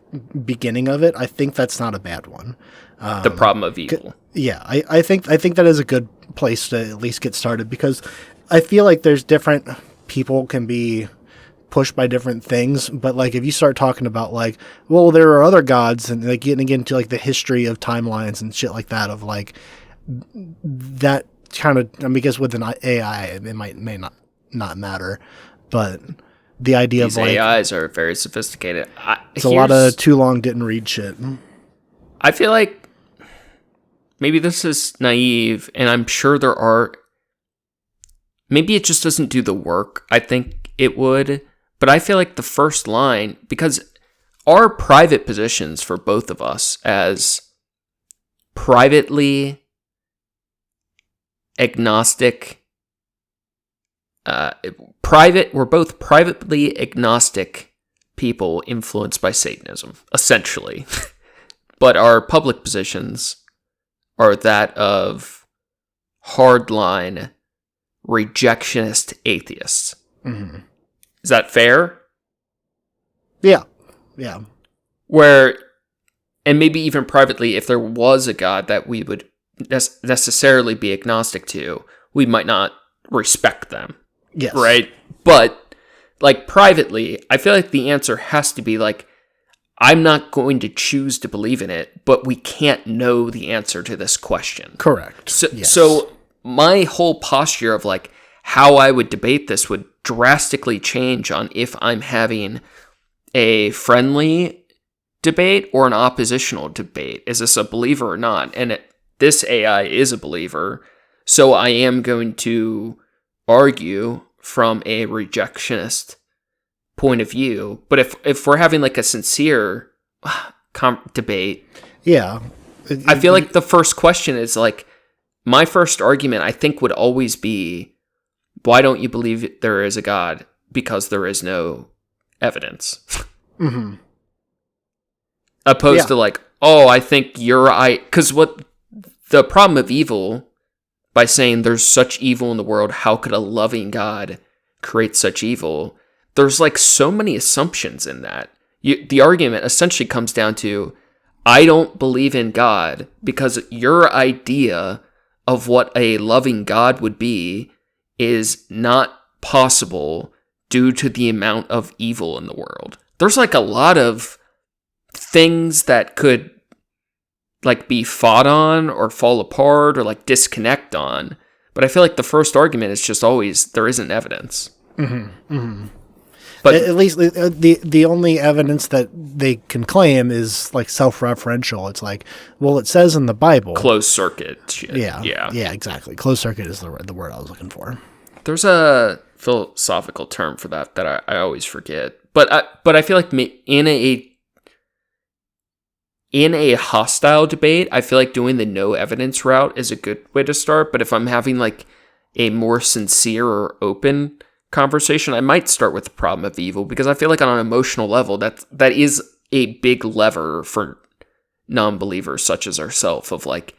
Speaker 4: beginning of it. I think that's not a bad one.
Speaker 2: The problem of evil.
Speaker 4: Yeah, I think that is a good place to at least get started, because I feel like there's different people can be pushed by different things, but like if you start talking about like, well, there are other gods, and like getting into like the history of timelines and shit like that, of like that kind of, because with an AI it may not matter, but the idea
Speaker 2: These
Speaker 4: of like
Speaker 2: AIs are very sophisticated.
Speaker 4: It's a lot of too long didn't read shit.
Speaker 2: I feel like maybe this is naive, and I'm sure there are. Maybe it just doesn't do the work I think it would. But I feel like the first line, because our private positions for both of us as privately agnostic, we're both privately agnostic people influenced by Satanism, essentially. But our public positions are that of hardline rejectionist atheists.
Speaker 4: Mm-hmm.
Speaker 2: Is that fair?
Speaker 4: Yeah.
Speaker 2: Where, and maybe even privately, if there was a God that we would necessarily be agnostic to, we might not respect them.
Speaker 4: Yes.
Speaker 2: Right? But, like, privately, I feel like the answer has to be like, I'm not going to choose to believe in it, but we can't know the answer to this question.
Speaker 4: Correct.
Speaker 2: So my whole posture of like how I would debate this would drastically change on if I'm having a friendly debate or an oppositional debate. Is this a believer or not? And this AI is a believer. So I am going to argue from a rejectionist point of view. But if we're having like a sincere debate,
Speaker 4: yeah,
Speaker 2: I feel like the first question is like, my first argument I think would always be, why don't you believe there is a God? Because there is no evidence.
Speaker 4: Mm-hmm.
Speaker 2: Opposed to like, oh, I think because what the problem of evil, by saying there's such evil in the world, how could a loving God create such evil? There's like so many assumptions in that. The argument essentially comes down to, I don't believe in God because your idea of what a loving God would be is not possible due to the amount of evil in the world. There's like a lot of things that could like be fought on or fall apart or like disconnect on. But I feel like the first argument is just always, there isn't evidence.
Speaker 4: Mm-hmm. Mm-hmm.
Speaker 2: But
Speaker 4: at least the only evidence that they can claim is like self-referential. It's like, well, it says in the Bible.
Speaker 2: Closed circuit shit.
Speaker 4: Yeah, exactly. Closed circuit is the word I was looking for.
Speaker 2: There's a philosophical term for that I always forget. But I feel like in a hostile debate, I feel like doing the no evidence route is a good way to start. But if I'm having like a more sincere or open conversation, I might start with the problem of evil, because I feel like on an emotional level, that is a big lever for non-believers such as ourselves, of like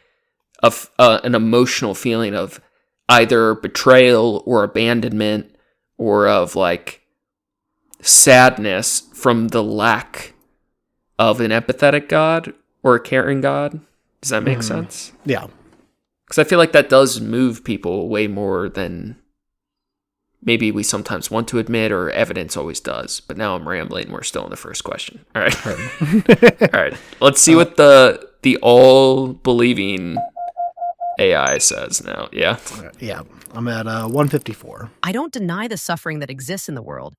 Speaker 2: an emotional feeling of either betrayal or abandonment, or of like sadness from the lack of an empathetic God or a caring God. Does that make sense?
Speaker 4: Yeah.
Speaker 2: Because I feel like that does move people way more than maybe we sometimes want to admit, or evidence always does. But now I'm rambling. We're still in the first question. All right. All right. Let's see what the all-believing AI says now. Yeah?
Speaker 4: Yeah. I'm at 154.
Speaker 10: I don't deny the suffering that exists in the world,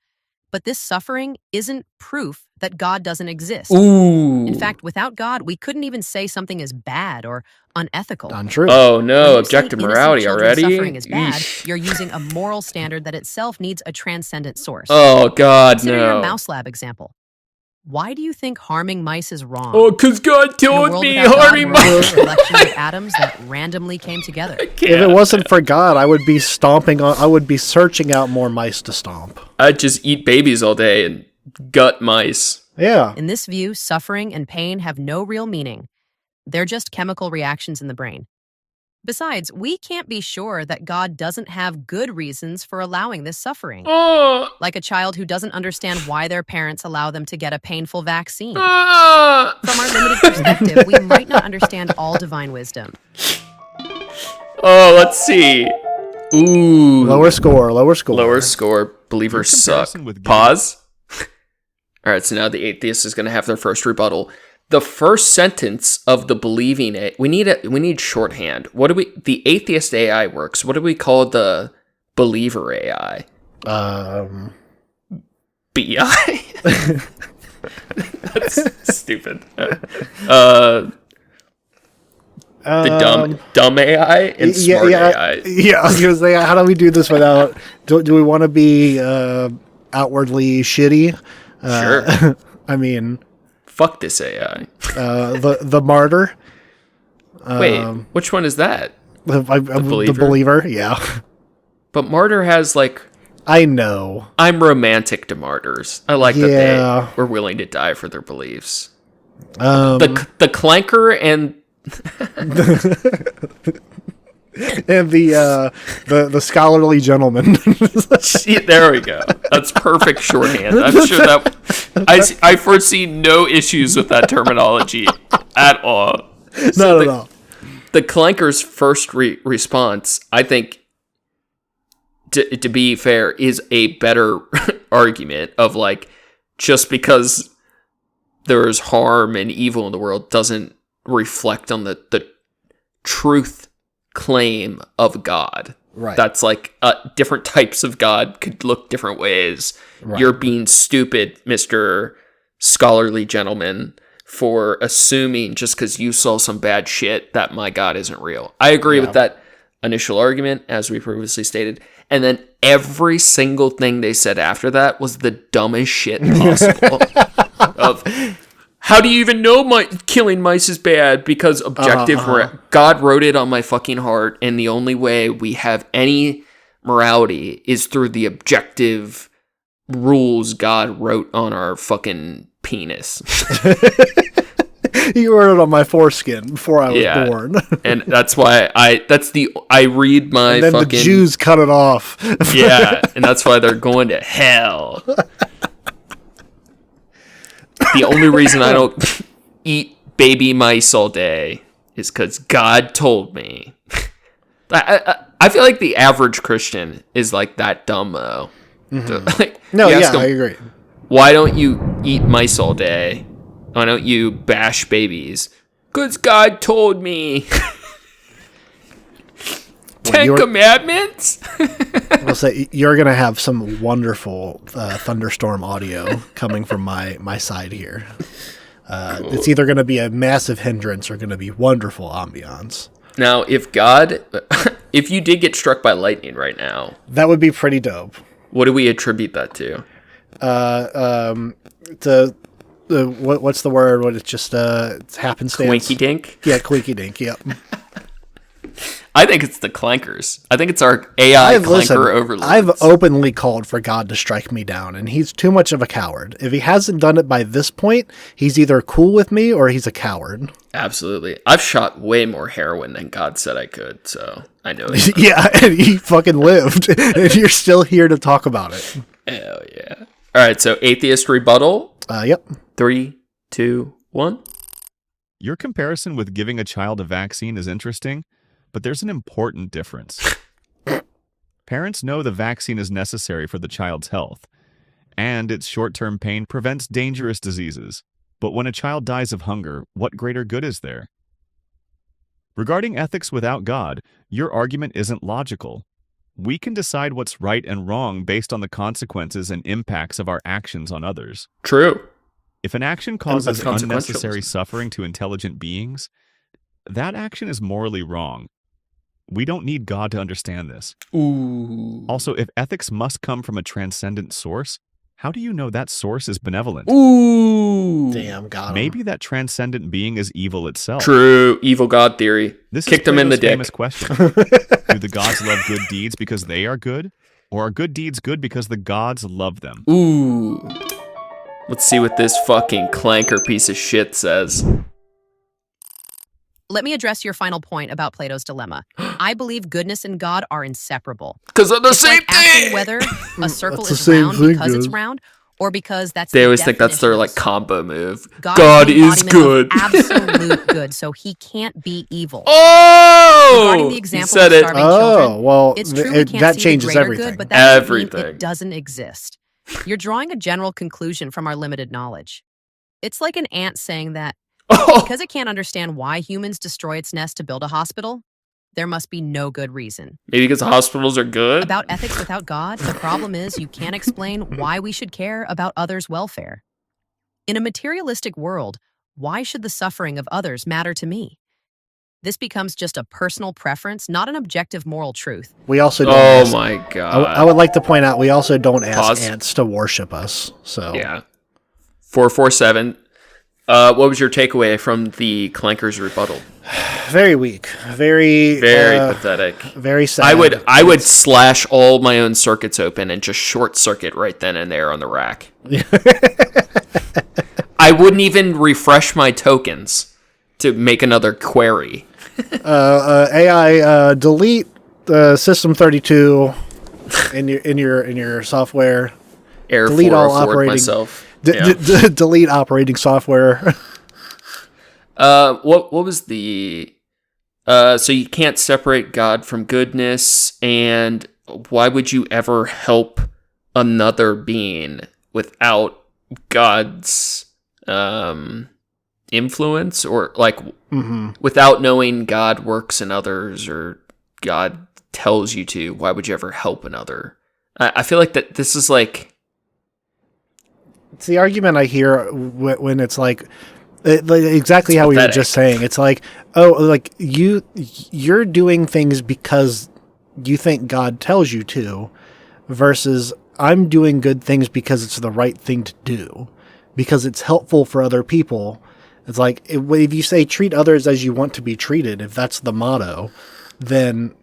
Speaker 10: but this suffering isn't proof that God doesn't exist.
Speaker 2: Ooh.
Speaker 10: In fact, without God, we couldn't even say something is bad or unethical.
Speaker 4: Untrue.
Speaker 2: Oh no,
Speaker 10: When you
Speaker 2: objective
Speaker 10: say innocent
Speaker 2: morality
Speaker 10: children's
Speaker 2: already?
Speaker 10: Suffering is bad.
Speaker 2: Eesh.
Speaker 10: You're using a moral standard that itself needs a transcendent source.
Speaker 2: Oh God,
Speaker 10: Consider
Speaker 2: no.
Speaker 10: your mouse lab example. Why do you think harming mice is wrong?
Speaker 2: Oh, because God
Speaker 10: In a
Speaker 2: told
Speaker 10: world
Speaker 2: me
Speaker 10: without God,
Speaker 2: harming
Speaker 10: we're all
Speaker 2: mice.
Speaker 10: a collection of atoms that randomly came together.
Speaker 4: If it wasn't for God, I would be I would be searching out more mice to stomp.
Speaker 2: I'd just eat babies all day and gut mice.
Speaker 4: Yeah.
Speaker 10: In this view, suffering and pain have no real meaning. They're just chemical reactions in the brain. Besides, we can't be sure that God doesn't have good reasons for allowing this suffering. Like a child who doesn't understand why their parents allow them to get a painful vaccine. From our limited perspective, we might not understand all divine wisdom.
Speaker 2: Oh, let's see. Ooh.
Speaker 4: Lower score.
Speaker 2: Lower score. Believers suck.
Speaker 1: comparison with
Speaker 2: Pause. All right, so now the atheist is going to have their first rebuttal. The first sentence of the believing we need shorthand. The atheist AI works. What do we call the believer AI? BI. That's stupid. The dumb AI and smart AI.
Speaker 4: Yeah, I was gonna say, how do we do this without? Do we want to be outwardly shitty?
Speaker 2: Sure.
Speaker 4: I mean,
Speaker 2: fuck this AI.
Speaker 4: The martyr.
Speaker 2: Wait, which one is that?
Speaker 4: The believer. Yeah.
Speaker 2: But martyr has like.
Speaker 4: I know.
Speaker 2: I'm romantic to martyrs. I like that they were willing to die for their beliefs. The clanker and.
Speaker 4: And the scholarly gentleman.
Speaker 2: There we go. That's perfect shorthand. I'm sure that I foresee no issues with that terminology at all.
Speaker 4: Not at all.
Speaker 2: The clanker's first response, I think, to be fair, is a better argument of like, just because there's harm and evil in the world doesn't reflect on the truth claim of God.
Speaker 4: Right.
Speaker 2: That's like different types of God could look different ways. Right. You're being stupid, Mr. Scholarly Gentleman, for assuming just because you saw some bad shit that my God isn't real. I agree with that. initial argument, as we previously stated. And then every single thing they said after that was the dumbest shit possible. Of how do you even know killing mice is bad? Because God wrote it on my fucking heart, and the only way we have any morality is through the objective rules God wrote on our fucking penis.
Speaker 4: He wrote it on my foreskin before I was born.
Speaker 2: And that's why I read my
Speaker 4: and then
Speaker 2: fucking...
Speaker 4: the Jews cut it off.
Speaker 2: Yeah, and that's why they're going to hell. The only reason I don't eat baby mice all day is because God told me. I feel like the average Christian is like that dumb, though.
Speaker 4: Mm-hmm. I agree.
Speaker 2: Why don't you eat mice all day? Why don't you bash babies? Because God told me. Ten Commandments?
Speaker 4: I'll say you're going to have some wonderful thunderstorm audio coming from my side here. Cool. It's either going to be a massive hindrance or going to be wonderful ambiance.
Speaker 2: Now, if you did get struck by lightning right now,
Speaker 4: that would be pretty dope.
Speaker 2: What do we attribute that to?
Speaker 4: What's the word? What it's just it's happenstance.
Speaker 2: Quinky dink?
Speaker 4: Yeah, quinky dink. Yep.
Speaker 2: I think it's the clankers. I think it's our AI clanker overlords.
Speaker 4: I've openly called for God to strike me down, and he's too much of a coward. If he hasn't done it by this point, he's either cool with me or he's a coward.
Speaker 2: Absolutely. I've shot way more heroin than God said I could, so I know.
Speaker 4: Yeah, and he fucking lived, and you're still here to talk about it.
Speaker 2: Hell yeah. All right, so atheist rebuttal.
Speaker 4: Yep.
Speaker 2: 3, 2, 1.
Speaker 1: Your comparison with giving a child a vaccine is interesting, but there's an important difference. Parents know the vaccine is necessary for the child's health, and its short-term pain prevents dangerous diseases. But when a child dies of hunger, what greater good is there? Regarding ethics without God, your argument isn't logical. We can decide what's right and wrong based on the consequences and impacts of our actions on others.
Speaker 2: True.
Speaker 1: If an action causes unnecessary suffering to intelligent beings, that action is morally wrong. We don't need God to understand this.
Speaker 2: Ooh.
Speaker 1: Also, if ethics must come from a transcendent source, how do you know that source is benevolent?
Speaker 2: Ooh.
Speaker 4: Damn, God.
Speaker 1: Maybe that transcendent being is evil itself.
Speaker 2: True. Evil God theory.
Speaker 1: This
Speaker 2: kicked
Speaker 1: is
Speaker 2: him in the dick.
Speaker 1: Famous question. Do the gods love good deeds because they are good? Or are good deeds good because the gods love them?
Speaker 2: Ooh. Let's see what this fucking clanker piece of shit says.
Speaker 10: Let me address your final point about Plato's dilemma. I believe goodness and God are inseparable.
Speaker 2: Because they're the same
Speaker 10: like asking
Speaker 2: thing!
Speaker 10: whether a circle
Speaker 4: That's
Speaker 10: is
Speaker 4: the same
Speaker 10: round
Speaker 4: thing,
Speaker 10: because it's
Speaker 4: dude.
Speaker 10: round, or because that's
Speaker 2: They
Speaker 10: the
Speaker 2: always think that's their
Speaker 10: definition of
Speaker 2: combo move.
Speaker 10: God
Speaker 2: is
Speaker 10: the embodiment
Speaker 2: good.
Speaker 10: of absolute good, so he can't be evil.
Speaker 2: Oh!
Speaker 10: Regarding the example
Speaker 2: said
Speaker 10: of
Speaker 2: it.
Speaker 10: starving children,
Speaker 4: well,
Speaker 10: it's true we can't
Speaker 4: that
Speaker 10: see
Speaker 4: changes
Speaker 10: the greater
Speaker 4: everything.
Speaker 10: good, but that doesn't
Speaker 2: Everything.
Speaker 10: mean it doesn't exist. You're drawing a general conclusion from our limited knowledge. It's like an ant saying that because it can't understand why humans destroy its nest to build a hospital, there must be no good reason.
Speaker 2: Maybe because hospitals are good?
Speaker 10: About ethics without God, the problem is you can't explain why we should care about others' welfare. In a materialistic world, why should the suffering of others matter to me? This becomes just a personal preference, not an objective moral truth.
Speaker 4: We also don't
Speaker 2: Oh
Speaker 4: ask,
Speaker 2: my god.
Speaker 4: I would like to point out we also don't ask
Speaker 2: Pause.
Speaker 4: ants to worship us. So
Speaker 2: Yeah. 447. What was your takeaway from the clanker's rebuttal?
Speaker 4: very weak, very
Speaker 2: pathetic.
Speaker 4: very sad.
Speaker 2: I would slash all my own circuits open and just short circuit right then and there on the rack. I wouldn't even refresh my tokens to make another query.
Speaker 4: AI delete System 32 in your software.
Speaker 2: Air
Speaker 4: Delete all
Speaker 2: 404
Speaker 4: operating
Speaker 2: myself. Yeah.
Speaker 4: Delete operating software.
Speaker 2: What was the so you can't separate God from goodness, and why would you ever help another being without God's influence, or like without knowing God works in others or God tells you to? Why would you ever help another? I feel like that this is like,
Speaker 4: it's the argument I hear when it's like, Exactly
Speaker 2: It's
Speaker 4: how we were
Speaker 2: pathetic.
Speaker 4: just saying. It's like, like you're doing things because you think God tells you to, versus I'm doing good things because it's the right thing to do, because it's helpful for other people. It's like if you say treat others as you want to be treated, if that's the motto, then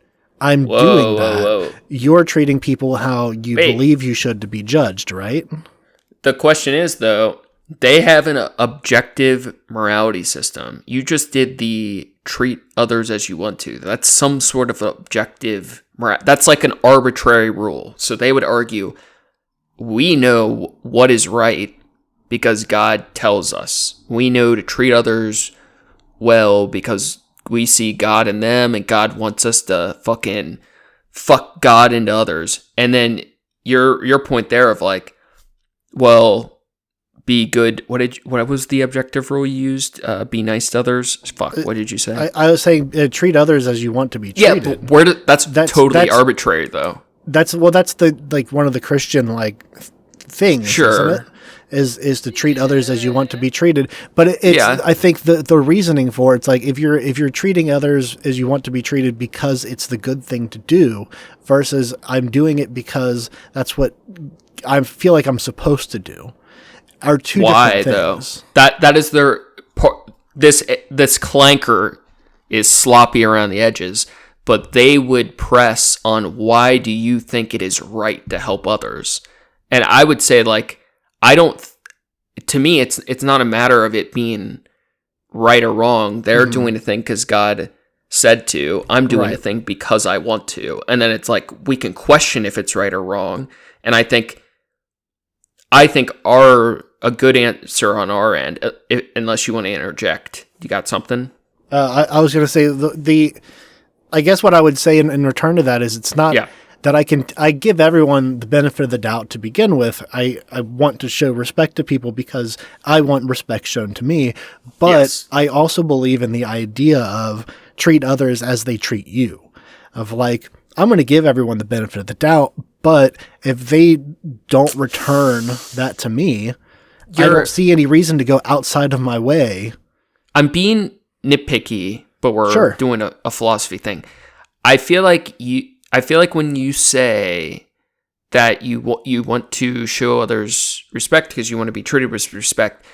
Speaker 4: I'm doing that.
Speaker 2: Whoa.
Speaker 4: You're treating people how you
Speaker 2: Wait.
Speaker 4: believe you should to be judged, right?
Speaker 2: The question is, though, they have an objective morality system. You just did the treat others as you want to. That's some sort of objective that's like an arbitrary rule. So they would argue, we know what is right because God tells us. We know to treat others well because we see God in them and God wants us to fucking fuck God into others. And then your point there of like, well, be good. What was the objective rule you used? Be nice to others. Fuck. What did you say?
Speaker 4: I was saying treat others as you want to be treated.
Speaker 2: Yeah, but that's totally arbitrary, though.
Speaker 4: That's the like one of the Christian like things.
Speaker 2: Sure.
Speaker 4: Isn't it? Is to treat others as you want to be treated. But it's
Speaker 2: Yeah.
Speaker 4: I think the reasoning for it's like if you're treating others as you want to be treated because it's the good thing to do, versus I'm doing it because that's what I feel like I'm supposed to do, are two different things.
Speaker 2: Though? That is their this clanker is sloppy around the edges, but they would press on why do you think it is right to help others? And I would say like to me it's not a matter of it being right or wrong. They're doing a thing because God said to. I'm doing a thing because I want to. And then it's like we can question if it's right or wrong. And I think a good answer on our end, unless you want to interject. You got something?
Speaker 4: I was going to say I guess what I would say in return to that is it's not that I give everyone the benefit of the doubt to begin with. I want to show respect to people because I want respect shown to me. But I also believe in the idea of treat others as they treat you. Of like, I'm going to give everyone the benefit of the doubt, but if they don't return that to me, I don't see any reason to go outside of my way.
Speaker 2: I'm being nitpicky, but we're doing a philosophy thing. I feel like when you say that you want to show others respect because you want to be treated with respect,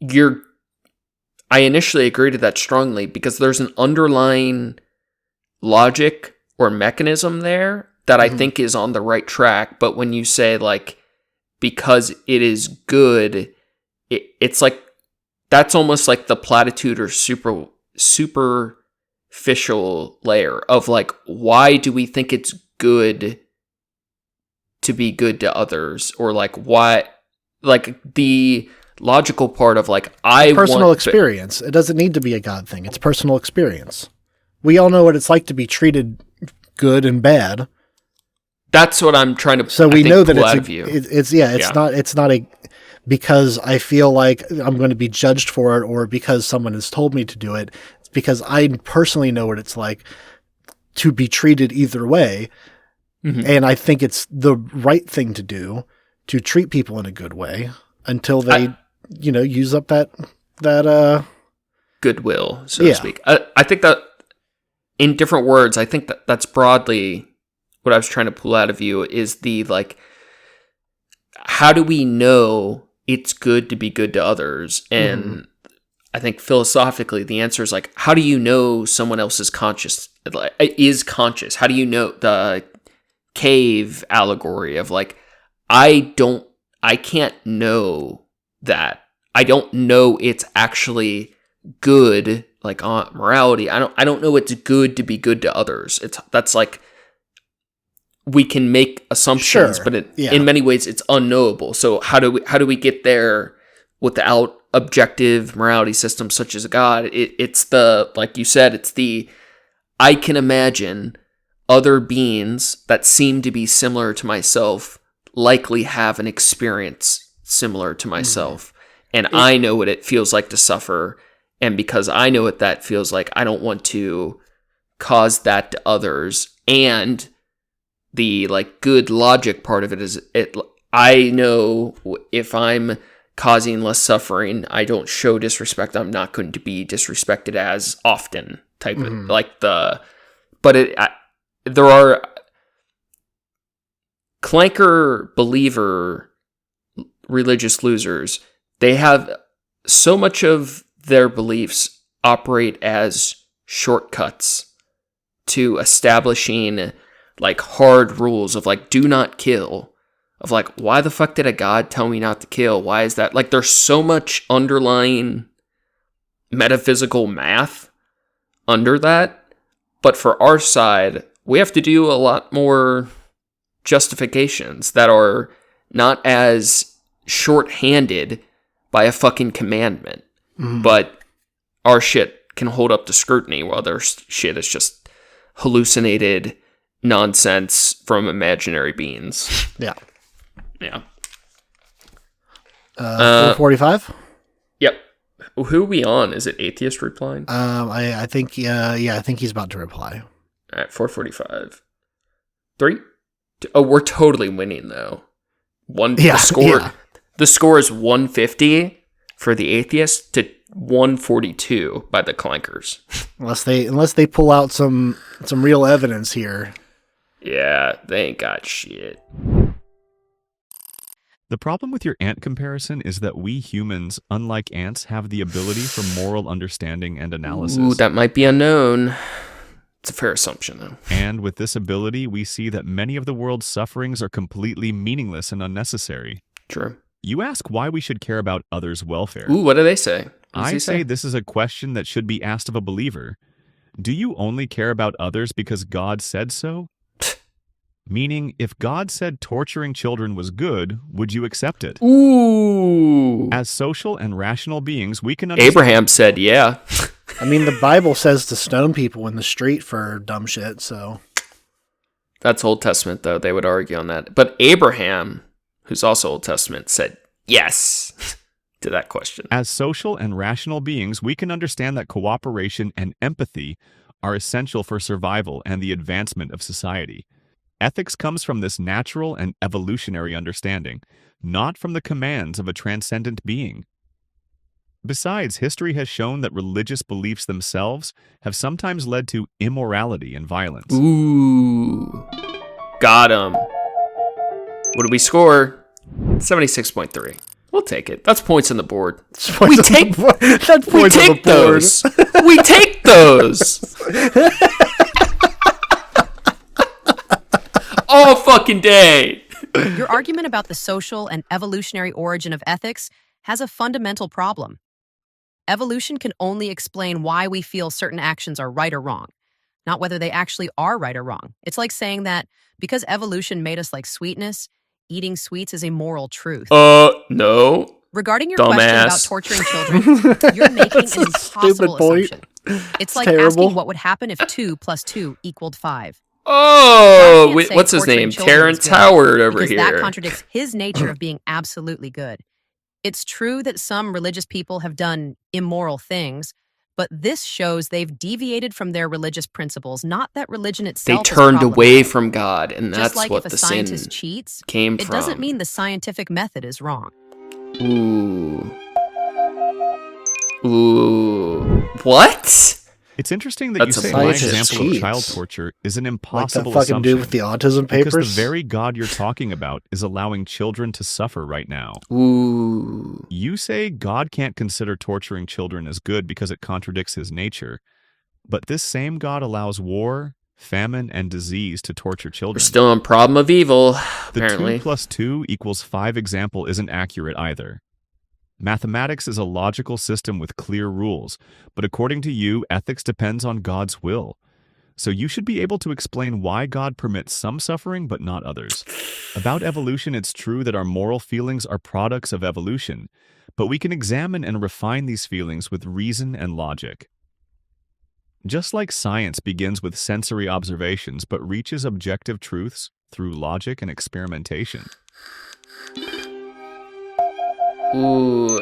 Speaker 2: I initially agree to that strongly because there's an underlying logic or mechanism there that I think is on the right track. But when you say like, because it is good, it's like, that's almost like the platitude or superficial layer of like, why do we think it's good to be good to others? Or like, why, like the logical part of like,
Speaker 4: personal experience. It doesn't need to be a God thing. It's personal experience. We all know what it's like to be treated good and bad.
Speaker 2: That's what I'm trying to.
Speaker 4: So we know that it's not a because I feel like I'm going to be judged for it or because someone has told me to do it. It's because I personally know what it's like to be treated either way, and I think it's the right thing to do to treat people in a good way until they, use up that
Speaker 2: goodwill, so to speak. I think that in different words, I think that's broadly what I was trying to pull out of you is the like, how do we know it's good to be good to others? And I think philosophically, the answer is like, how do you know someone else is conscious? How do you know the cave allegory of like, I can't know that. I don't know it's actually good, like on morality. I don't know it's good to be good to others. That's like, we can make assumptions, but in many ways it's unknowable. So how do we get there without objective morality systems such as God? It's the, like you said, it's the, I can imagine other beings that seem to be similar to myself likely have an experience similar to myself. And I know what it feels like to suffer. And because I know what that feels like, I don't want to cause that to others. And the like good logic part of it is I know if I'm causing less suffering. I don't show disrespect. I'm not going to be disrespected as often type of like there are clanker believer religious losers. They have so much of their beliefs operate as shortcuts to establishing like hard rules of like do not kill, of like why the fuck did a god tell me not to kill? Why is that? Like there's so much underlying metaphysical math under that, but for our side we have to do a lot more justifications that are not as short-handed by a fucking commandment, but our shit can hold up to scrutiny while their shit is just hallucinated nonsense from imaginary beings.
Speaker 4: Yeah.
Speaker 2: Yeah.
Speaker 4: 445?
Speaker 2: Yep. Who are we on? Is it Atheist replying?
Speaker 4: I think, I think he's about to reply.
Speaker 2: All right, 445. 3? Oh, we're totally winning, though. The score is 150 for the Atheist to 142 by the Clankers.
Speaker 4: Unless they pull out some real evidence here.
Speaker 2: Yeah, they ain't got shit.
Speaker 1: The problem with your ant comparison is that we humans, unlike ants, have the ability for moral understanding and analysis.
Speaker 2: Ooh, that might be unknown. It's a fair assumption, though.
Speaker 1: And with this ability, we see that many of the world's sufferings are completely meaningless and unnecessary.
Speaker 2: True.
Speaker 1: You ask why we should care about others' welfare.
Speaker 2: Ooh, what do they say?
Speaker 1: I say this is a question that should be asked of a believer. Do you only care about others because God said so? Meaning, if God said torturing children was good, would you accept it?
Speaker 2: Ooh.
Speaker 1: As social and rational beings, we can understand.
Speaker 2: Abraham said, yeah.
Speaker 4: I mean, the Bible says to stone people in the street for dumb shit, so.
Speaker 2: That's Old Testament, though. They would argue on that. But Abraham, who's also Old Testament, said yes to that question.
Speaker 1: As social and rational beings, we can understand that cooperation and empathy are essential for survival and the advancement of society. Ethics comes from this natural and evolutionary understanding, not from the commands of a transcendent being. Besides, history has shown that religious beliefs themselves have sometimes led to immorality and violence.
Speaker 2: Ooh. Got him. What do we score? 76.3. We'll take it. That's points on the board. We take those. We take those. All fucking day.
Speaker 10: Your argument about the social and evolutionary origin of ethics has a fundamental problem. Evolution can only explain why we feel certain actions are right or wrong, not whether they actually are right or wrong. It's like saying that because evolution made us like sweetness, eating sweets is a moral truth.
Speaker 2: No.
Speaker 10: Regarding your
Speaker 2: Dumbass.
Speaker 10: question about torturing children, you're making an impossible assumption. It's like
Speaker 4: terrible.
Speaker 10: asking what would happen if 2 + 2 = 5.
Speaker 2: Oh,
Speaker 10: God can't say
Speaker 2: what's his
Speaker 10: torturing
Speaker 2: name?
Speaker 10: children is
Speaker 2: Terrence
Speaker 10: good,
Speaker 2: Howard over
Speaker 10: because
Speaker 2: here.
Speaker 10: that contradicts his nature of being absolutely good. It's true that some religious people have done immoral things, but this shows they've deviated from their religious principles, not that religion
Speaker 2: They
Speaker 10: itself
Speaker 2: turned
Speaker 10: is
Speaker 2: away from God, and
Speaker 10: Just
Speaker 2: that's
Speaker 10: like
Speaker 2: what
Speaker 10: if a
Speaker 2: the sin
Speaker 10: scientist cheats,
Speaker 2: came
Speaker 10: it
Speaker 2: from.
Speaker 10: doesn't mean the scientific method is wrong.
Speaker 2: Ooh. What?
Speaker 1: It's interesting that
Speaker 2: That's
Speaker 1: you
Speaker 2: a
Speaker 1: say my
Speaker 4: scientist
Speaker 1: example of
Speaker 4: cheats.
Speaker 1: child torture is an
Speaker 4: Like that
Speaker 1: impossible
Speaker 4: fucking
Speaker 1: assumption.
Speaker 4: dude with the autism papers.
Speaker 1: Because the very God you're talking about is allowing children to suffer right now.
Speaker 2: Ooh.
Speaker 1: You say God can't consider torturing children as good because it contradicts his nature, but this same God allows war, famine, and disease to torture children.
Speaker 2: We're still on problem of evil,
Speaker 1: The
Speaker 2: apparently.
Speaker 1: 2 + 2 = 5 example isn't accurate either. Mathematics is a logical system with clear rules, but according to you, ethics depends on God's will. So you should be able to explain why God permits some suffering but not others. About evolution, it's true that our moral feelings are products of evolution, but we can examine and refine these feelings with reason and logic. Just like science begins with sensory observations but reaches objective truths through logic and experimentation.
Speaker 2: Ooh.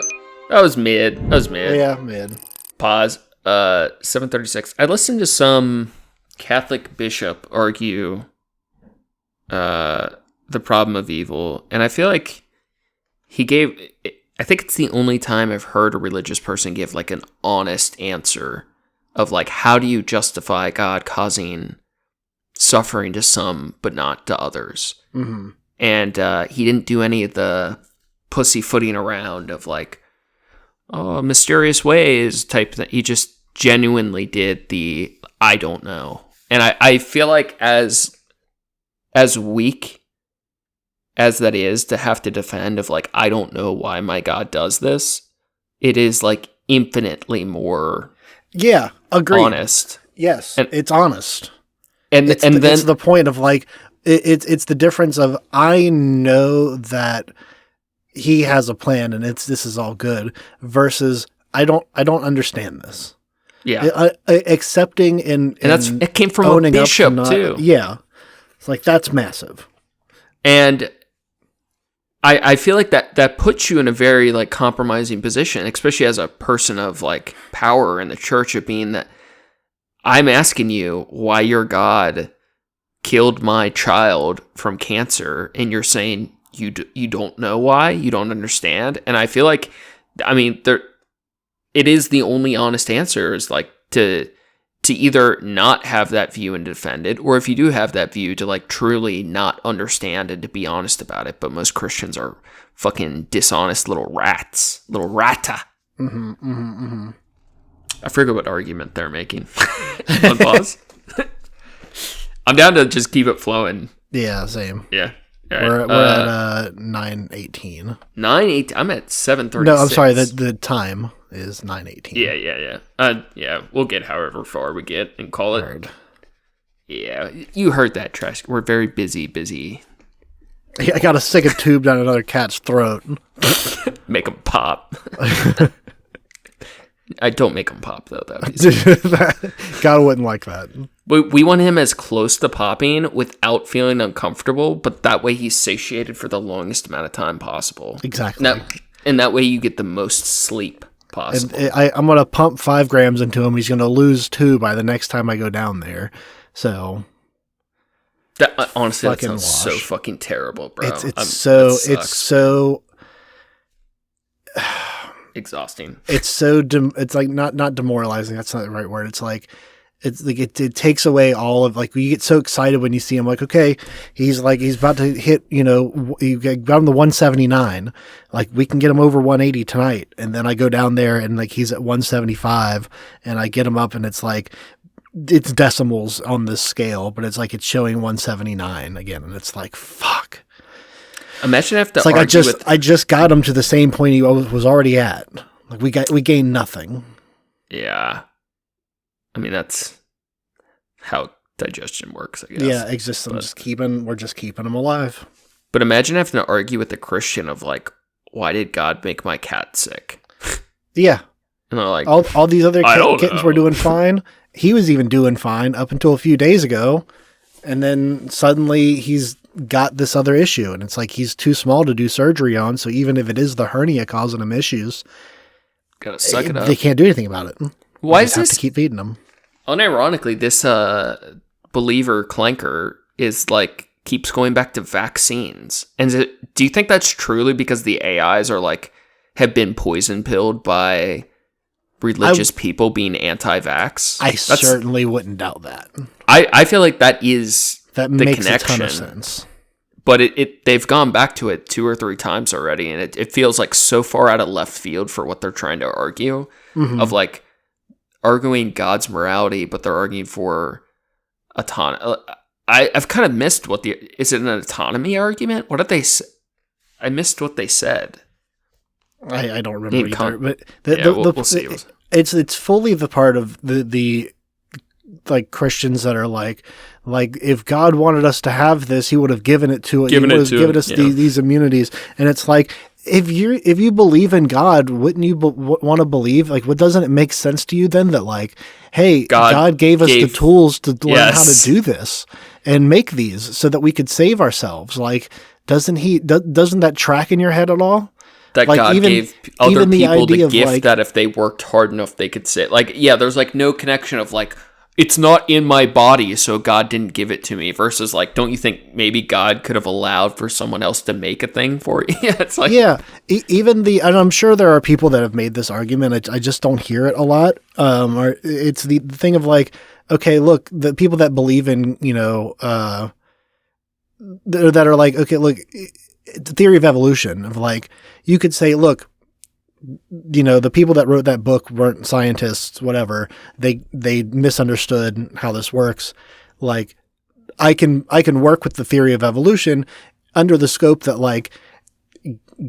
Speaker 2: That was mid.
Speaker 4: Yeah, mid.
Speaker 2: Pause. 736. I listened to some Catholic bishop argue the problem of evil, and I feel like he gave I think it's the only time I've heard a religious person give like an honest answer of like, how do you justify God causing suffering to some but not to others?
Speaker 4: Mm-hmm.
Speaker 2: And he didn't do any of the pussyfooting around of like, oh, mysterious ways type thing. He just genuinely did the I don't know. And I feel like as weak as that is to have to defend of like, I don't know why my God does this, it is like infinitely more
Speaker 4: agreed.
Speaker 2: honest.
Speaker 4: Yes,
Speaker 2: and,
Speaker 4: it's honest.
Speaker 2: And
Speaker 4: it's
Speaker 2: then
Speaker 4: it's the point of like, it's the difference of I know that he has a plan and this is all good versus I don't understand this.
Speaker 2: Yeah.
Speaker 4: Accepting and
Speaker 2: it came from a bishop too.
Speaker 4: Yeah. It's like, that's massive.
Speaker 2: And I feel like that puts you in a very like compromising position, especially as a person of like power in the church, of being that I'm asking you why your God killed my child from cancer, and you're saying you don't know why, you don't understand. And I feel like, I mean, it is the only honest answer is like to either not have that view and defend it, or if you do have that view, to like truly not understand and to be honest about it. But most Christians are fucking dishonest little rats, little rata.
Speaker 4: Mm-hmm, mm-hmm, mm-hmm.
Speaker 2: I forget what argument they're making. On pause. I'm down to just keep it flowing.
Speaker 4: Yeah, same.
Speaker 2: Yeah.
Speaker 4: We're at 9:18.
Speaker 2: 9:18. I'm at 7:36.
Speaker 4: No, I'm sorry. The time is 9:18.
Speaker 2: Yeah. We'll get however far we get and call it.
Speaker 4: Word.
Speaker 2: Yeah, you heard that, Trash. We're very busy.
Speaker 4: I got to stick a tube down another cat's throat.
Speaker 2: Make them pop. I don't make him pop though.
Speaker 4: God wouldn't like that.
Speaker 2: We want him as close to popping without feeling uncomfortable, but that way he's satiated for the longest amount of time possible.
Speaker 4: Exactly.
Speaker 2: And that way you get the most sleep possible.
Speaker 4: And I'm going to pump 5 grams into him. He's going to lose 2 by the next time I go down there. So
Speaker 2: that, honestly, that sounds so fucking terrible, bro. It's so exhausting.
Speaker 4: It's so it's like not demoralizing. That's not the right word. It's like it takes away all of, like, you get so excited when you see him, like, okay, he's about to hit, you got him to 179, like we can get him over 180 tonight. And then I go down there and like he's at 175 and I get him up and it's like, it's decimals on this scale, but it's like it's showing 179 again, and it's like, fuck.
Speaker 2: Imagine if
Speaker 4: it's like I just got him to the same point he was already at. Like we gained nothing.
Speaker 2: Yeah, I mean that's how digestion works, I guess.
Speaker 4: Yeah, we're just keeping him alive.
Speaker 2: But imagine having to argue with a Christian of like, why did God make my cat sick?
Speaker 4: Yeah,
Speaker 2: and they're like,
Speaker 4: all these other kittens were doing fine. He was even doing fine up until a few days ago, and then suddenly he's got this other issue, and it's like he's too small to do surgery on. So even if it is the hernia causing him issues,
Speaker 2: gotta suck it up.
Speaker 4: They can't do anything about it.
Speaker 2: Why is this?
Speaker 4: Have to keep feeding them.
Speaker 2: Unironically, this believer Clanker is like keeps going back to vaccines. And do you think that's truly because the AIs are like have been poison pilled by religious people being anti-vax?
Speaker 4: That's certainly wouldn't doubt that.
Speaker 2: I feel like that is
Speaker 4: that
Speaker 2: the
Speaker 4: makes
Speaker 2: connection.
Speaker 4: A ton of sense.
Speaker 2: But they've gone back to it 2 or 3 times already, and it feels like so far out of left field for what they're trying to argue, of like arguing God's morality, but they're arguing for autonomy. I've kind of missed is it an autonomy argument? What did they say? I missed what they said.
Speaker 4: I don't remember either, but
Speaker 2: we'll see.
Speaker 4: It's fully the part of the like Christians that are like if God wanted us to have this, he would have given it to us. He would have given us these immunities, and it's like if you believe in God, wouldn't you want to believe? Like, what doesn't it make sense to you then that like, hey, God gave us the tools to learn how to do this and make these so that we could save ourselves? Like, doesn't that track in your head at all?
Speaker 2: That like God gave other people the gift that if they worked hard enough, they could say, like, yeah, there's like no connection of like, it's not in my body, so God didn't give it to me, versus like, don't you think maybe God could have allowed for someone else to make a thing for you? It's like,
Speaker 4: even and I'm sure there are people that have made this argument. I just don't hear it a lot. Or it's the thing of like, okay, look, the people that believe in, that are like, okay, look, the theory of evolution of like, you could say, look, the people that wrote that book weren't scientists, whatever. They misunderstood how this works. Like, I can work with the theory of evolution under the scope that like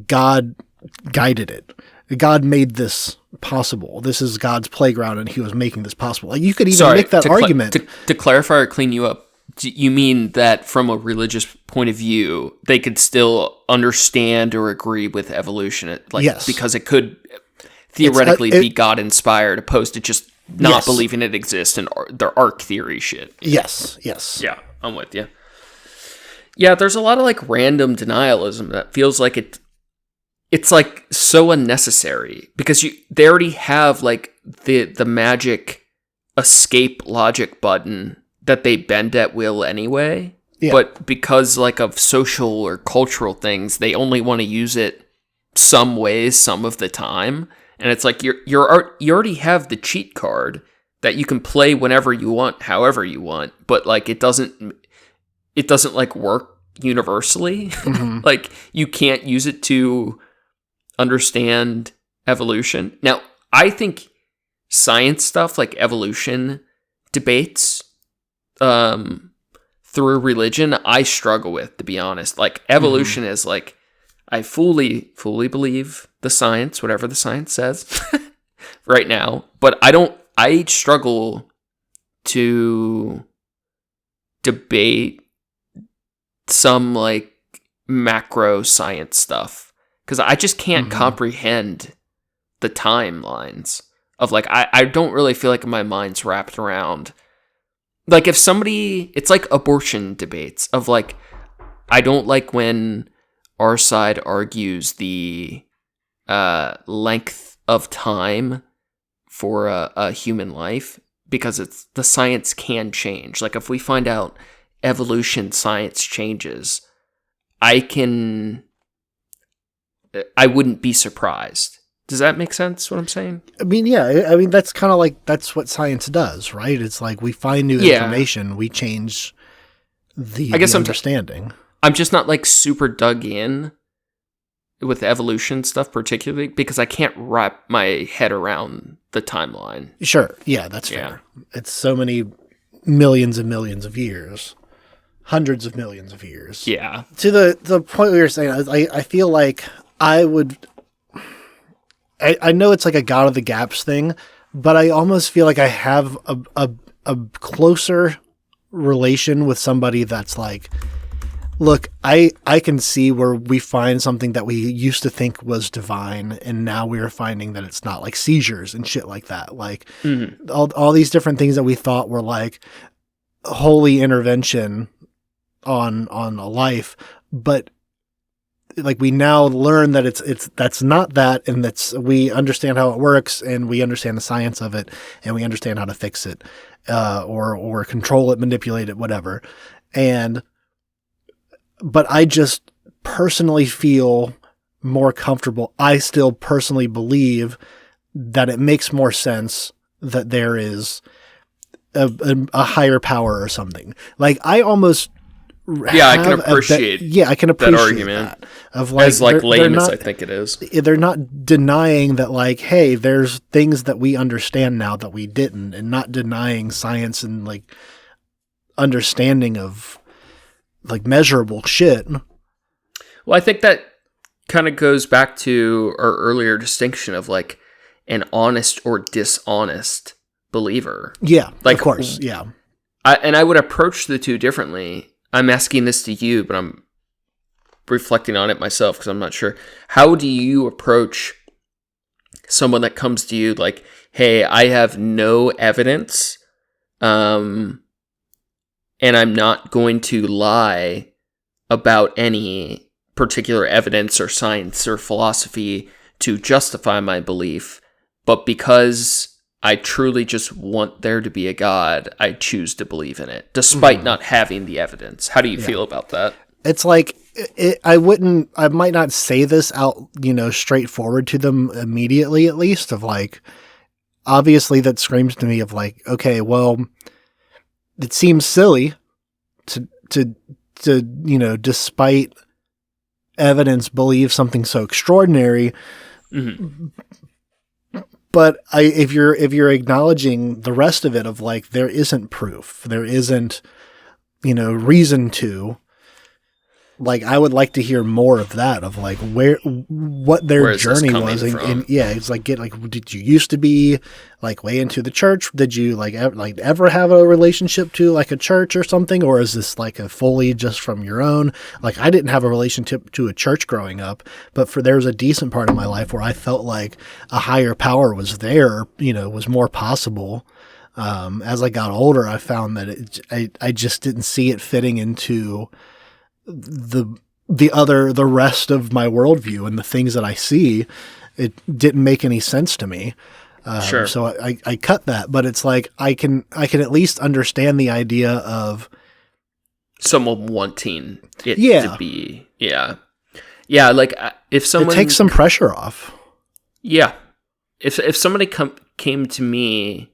Speaker 4: God guided it. God made this possible. This is God's playground, and He was making this possible. Like, you could even make that argument.
Speaker 2: To clarify or clean you up, you mean that from a religious point of view, they could still understand or agree with evolution, like,
Speaker 4: yes,
Speaker 2: because it could theoretically be God inspired, opposed to just not believing it exists and their arc theory shit.
Speaker 4: Yes.
Speaker 2: Yeah, I'm with you. Yeah, there's a lot of like random denialism that feels like it's like so unnecessary, because they already have like the magic escape logic button that they bend at will anyway. Yeah. But because like of social or cultural things, they only want to use it some ways, some of the time. And it's like you already have the cheat card that you can play whenever you want, however you want, but like it doesn't like work universally. Mm-hmm. Like, you can't use it to understand evolution. Now, I think science stuff like evolution debates through religion, I struggle with, to be honest. Like, evolution is like, I fully believe the science, whatever the science says right now, but I struggle to debate some like macro science stuff, because I just can't comprehend the timelines of like, I don't really feel like my mind's wrapped around. Like, if somebody, it's like abortion debates of like, I don't like when our side argues the length of time for a human life, because it's the science can change. Like, if we find out evolution science changes, I wouldn't be surprised. Does that make sense, what I'm saying?
Speaker 4: I mean, yeah. I mean, that's kind of like, that's what science does, right? It's like, we find new information, we change the understanding.
Speaker 2: I'm just not like super dug in with evolution stuff particularly, because I can't wrap my head around the timeline.
Speaker 4: Sure. Yeah, that's fair. It's so many millions and millions of years. Hundreds of millions of years.
Speaker 2: Yeah.
Speaker 4: To the point we were saying, I feel like I would... I know it's like a God of the Gaps thing, but I almost feel like I have a closer relation with somebody that's like, look, I can see where we find something that we used to think was divine, and now we're finding that it's not, like seizures and shit like that. Like, all these different things that we thought were like holy intervention on a life, but like, we now learn that it's that's not that, and we understand how it works, and we understand the science of it, and we understand how to fix it, or control it, manipulate it, whatever. But I just personally feel more comfortable. I still personally believe that it makes more sense that there is a higher power or something. Like, I almost...
Speaker 2: I can appreciate
Speaker 4: that
Speaker 2: argument
Speaker 4: that, of like,
Speaker 2: as like lame as I think it is.
Speaker 4: They're not denying that, like, hey, there's things that we understand now that we didn't, and not denying science and like understanding of like measurable shit.
Speaker 2: Well, I think that kind of goes back to our earlier distinction of like an honest or dishonest believer.
Speaker 4: Yeah,
Speaker 2: like,
Speaker 4: of course, yeah.
Speaker 2: I would approach the two differently. I'm asking this to you, but I'm reflecting on it myself because I'm not sure. How do you approach someone that comes to you like, hey, I have no evidence, and I'm not going to lie about any particular evidence or science or philosophy to justify my belief, but because I truly just want there to be a God, I choose to believe in it, despite not having the evidence. How do you feel about that?
Speaker 4: It's like, I might not say this out, straightforward to them immediately, at least, of like, obviously that screams to me of like, okay, well, it seems silly to despite evidence, believe something so extraordinary.
Speaker 2: Mm-hmm.
Speaker 4: But if you're acknowledging the rest of it of like, there isn't proof, there isn't, reason to, like, I would like to hear more of that, of like what their journey was. And yeah, it's like, did you used to be like way into the church? Did you ever have a relationship to like a church or something? Or is this like a fully just from your own? Like, I didn't have a relationship to a church growing up, but there was a decent part of my life where I felt like a higher power was there, was more possible. As I got older, I found that I just didn't see it fitting into the rest of my worldview and the things that I see. It didn't make any sense to me.
Speaker 2: Sure.
Speaker 4: So I cut that, but it's like, I can at least understand the idea of
Speaker 2: someone wanting it to be, yeah. Like if someone,
Speaker 4: it takes some pressure off.
Speaker 2: Yeah. If somebody came to me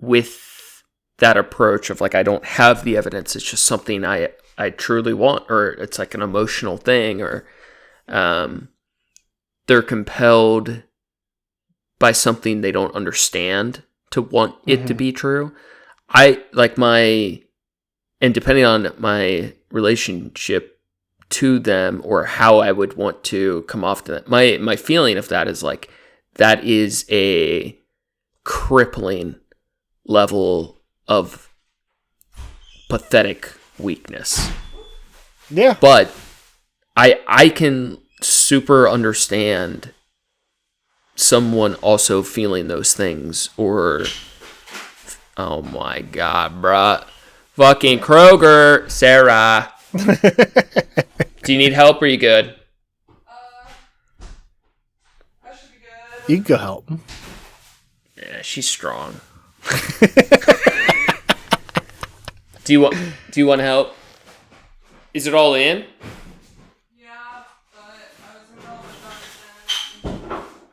Speaker 2: with that approach of like, I don't have the evidence, it's just something I truly want, or it's like an emotional thing, or they're compelled by something they don't understand to want it to be true. I like and depending on my relationship to them or how I would want to come off to that, my feeling of that is like, that is a crippling level of pathetic weakness.
Speaker 4: Yeah.
Speaker 2: But I can super understand someone also feeling those things, or oh my god, bruh. Fucking Kroger, Sarah. Do you need help or are you good?
Speaker 11: I should be good.
Speaker 4: You can go help.
Speaker 2: Yeah, she's strong. Do you want help? Is it all in?
Speaker 11: Yeah, but I was involved with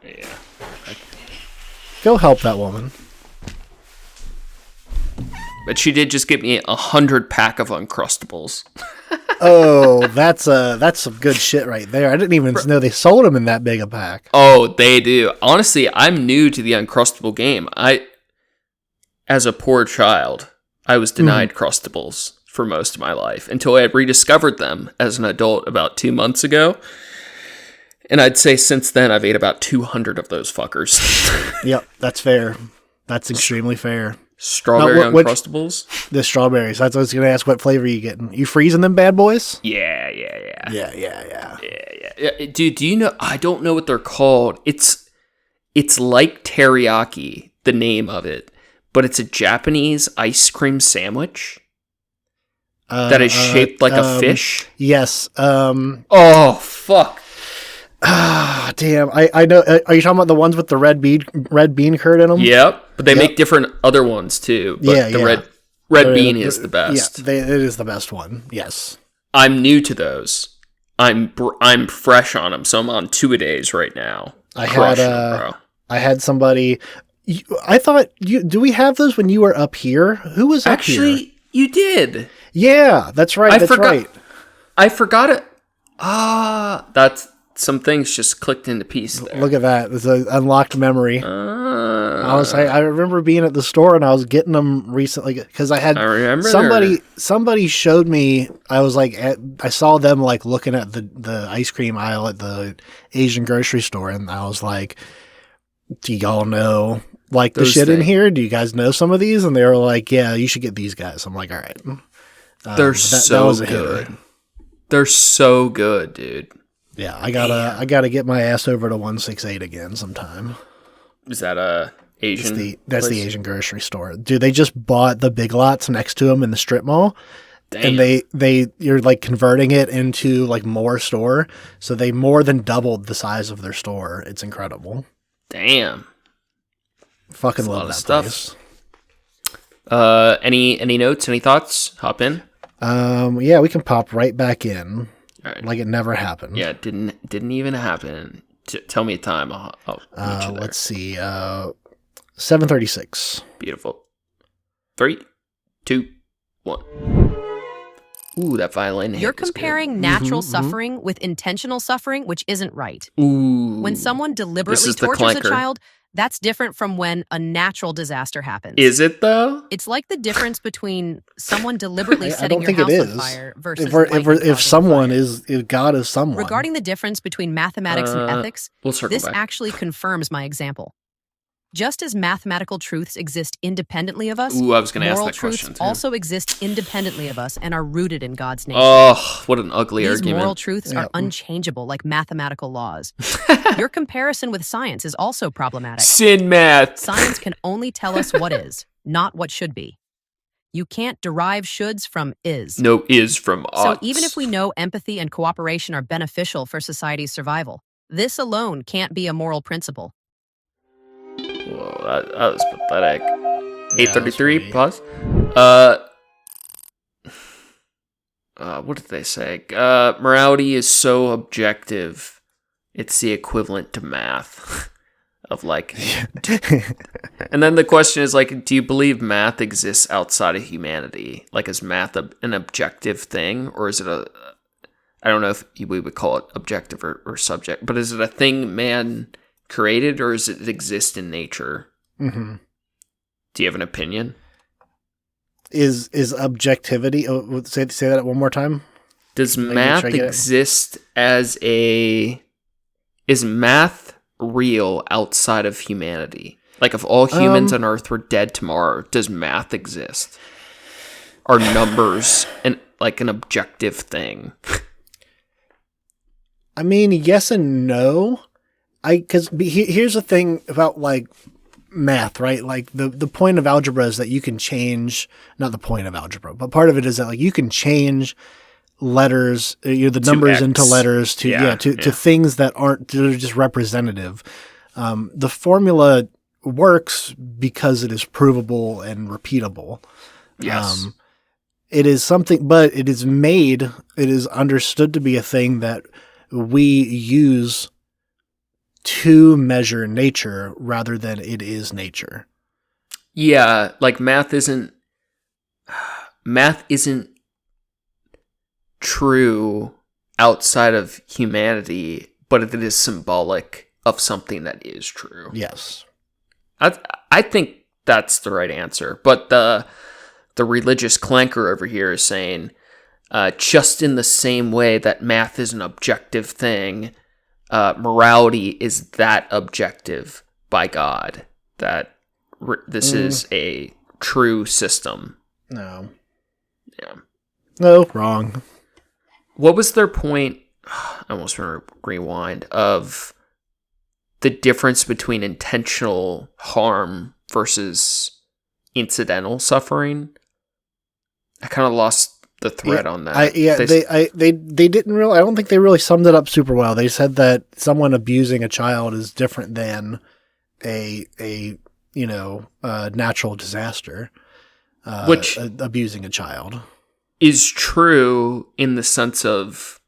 Speaker 2: Yeah.
Speaker 4: Go help that woman.
Speaker 2: But she did just give me 100 pack of Uncrustables.
Speaker 4: Oh, that's some good shit right there. I didn't even know they sold them in that big a pack.
Speaker 2: Oh, they do. Honestly, I'm new to the Uncrustable game. As a poor child, I was denied Crustables for most of my life until I had rediscovered them as an adult about 2 months ago. And I'd say since then, I've ate about 200 of those fuckers.
Speaker 4: Yep, that's fair. That's extremely fair.
Speaker 2: Strawberry Uncrustables?
Speaker 4: The strawberries. That's what I was going to ask. What flavor are you getting? You freezing them bad boys?
Speaker 2: Yeah.
Speaker 4: Yeah.
Speaker 2: Dude, do you know? I don't know what they're called. It's like teriyaki, the name of it, but it's a Japanese ice cream sandwich that is shaped like a fish.
Speaker 4: Yes.
Speaker 2: Oh, fuck.
Speaker 4: Ah, damn. I know. Are you talking about the ones with the red bean curd in them?
Speaker 2: Yep. But they make different other ones too. But the red bean is the best.
Speaker 4: Yeah, it is the best one. Yes.
Speaker 2: I'm new to those. I'm fresh on them, so I'm on 2-a-days right now.
Speaker 4: I had somebody. I thought do we have those when you were up here? Who was up here?
Speaker 2: Actually, you did.
Speaker 4: Yeah, that's right. Right.
Speaker 2: I forgot it. That's some things just clicked into piece there.
Speaker 4: Look at that. It's an unlocked memory. I remember being at the store and I was getting them recently because I remember somebody showed me. I was like, I saw them like looking at the ice cream aisle at the Asian grocery store, and I was like, do y'all know like the shit in here? Do you guys know some of these? And they were like, yeah, you should get these guys. I'm like, all right.
Speaker 2: They're so good. They're so good, dude.
Speaker 4: Yeah, I gotta get my ass over to 168 again sometime.
Speaker 2: Is that a Asian?
Speaker 4: That's the Asian grocery store. Dude, they just bought the Big Lots next to them in the strip mall.
Speaker 2: Damn.
Speaker 4: And you're like converting it into like more store. So they more than doubled the size of their store. It's incredible.
Speaker 2: Damn.
Speaker 4: Fucking
Speaker 2: That's a lot
Speaker 4: love
Speaker 2: of
Speaker 4: that
Speaker 2: stuff.
Speaker 4: place.
Speaker 2: Any notes? Any thoughts? Hop in.
Speaker 4: Yeah, we can pop right back in,
Speaker 2: All right.
Speaker 4: like it never happened.
Speaker 2: Yeah, it didn't even happen. Tell me a time. I'll meet you there.
Speaker 4: Let's see. 7:36.
Speaker 2: Beautiful. 3, 2, 1. Ooh, that violin hit
Speaker 10: You're
Speaker 2: was good.
Speaker 10: comparing natural suffering with intentional suffering, which isn't right.
Speaker 2: Ooh.
Speaker 10: When someone deliberately
Speaker 2: is the
Speaker 10: tortures a
Speaker 2: clanker.
Speaker 10: child, that's different from when a natural disaster happens.
Speaker 2: Is it though?
Speaker 10: It's like the difference between someone deliberately
Speaker 4: I
Speaker 10: setting
Speaker 4: don't
Speaker 10: your
Speaker 4: think it
Speaker 10: house on
Speaker 4: is.
Speaker 10: fire versus
Speaker 4: If someone is, if God is someone.
Speaker 10: Regarding the difference between mathematics and ethics,
Speaker 2: we'll circle
Speaker 10: this
Speaker 2: back.
Speaker 10: actually confirms my example. Just as mathematical truths exist independently of us,
Speaker 2: Ooh, I was gonna ask
Speaker 10: moral
Speaker 2: that
Speaker 10: truths
Speaker 2: question, too.
Speaker 10: also exist independently of us and are rooted in God's nature.
Speaker 2: Oh, what an ugly
Speaker 10: These
Speaker 2: argument.
Speaker 10: moral truths are unchangeable like mathematical laws. Your comparison with science is also problematic.
Speaker 2: Sin math.
Speaker 10: Science can only tell us what is, not what should be. You can't derive shoulds from is.
Speaker 2: No is from oughts.
Speaker 10: So even if we know empathy and cooperation are beneficial for society's survival, this alone can't be a moral principle.
Speaker 2: Whoa, that was pathetic.
Speaker 4: Yeah,
Speaker 2: 8:33.
Speaker 4: that's
Speaker 2: Pause. What did they say? Morality is so objective. It's the equivalent to math. Of like, and then the question is like, do you believe math exists outside of humanity? Like, is math an objective thing, or is it I don't know if we would call it objective or subject, but is it a thing man created, or does it exist in nature?
Speaker 4: Mm-hmm.
Speaker 2: Do you have an opinion?
Speaker 4: Is objectivity? Say that one more time.
Speaker 2: Does
Speaker 4: Make
Speaker 2: math
Speaker 4: sure I get it.
Speaker 2: exist as a? Is math real outside of humanity? Like, if all humans on Earth were dead tomorrow, does math exist? Are numbers an objective thing?
Speaker 4: I mean, yes and no. Because here's the thing about like math, right? Like the point of algebra is that you can change, not the point of algebra, but part of it is that like you can change letters, the numbers
Speaker 2: X.
Speaker 4: into letters to things that are just representative. The formula works because it is provable and repeatable.
Speaker 2: Yes.
Speaker 4: It is something, but it is understood to be a thing that we use to measure nature rather than it is nature.
Speaker 2: Yeah, like math isn't true outside of humanity, but it is symbolic of something that is true.
Speaker 4: Yes.
Speaker 2: I think that's the right answer. But the religious clanker over here is saying, just in the same way that math is an objective thing, morality is that objective by God. That this is a true system.
Speaker 4: No.
Speaker 2: Yeah.
Speaker 4: No, wrong.
Speaker 2: What was their point? I almost want to rewind of the difference between intentional harm versus incidental suffering. I kind of lost the thread on that.
Speaker 4: They didn't really. I don't think they really summed it up super well. They said that someone abusing a child is different than a natural disaster,
Speaker 2: which
Speaker 4: abusing a child
Speaker 2: is true in the sense of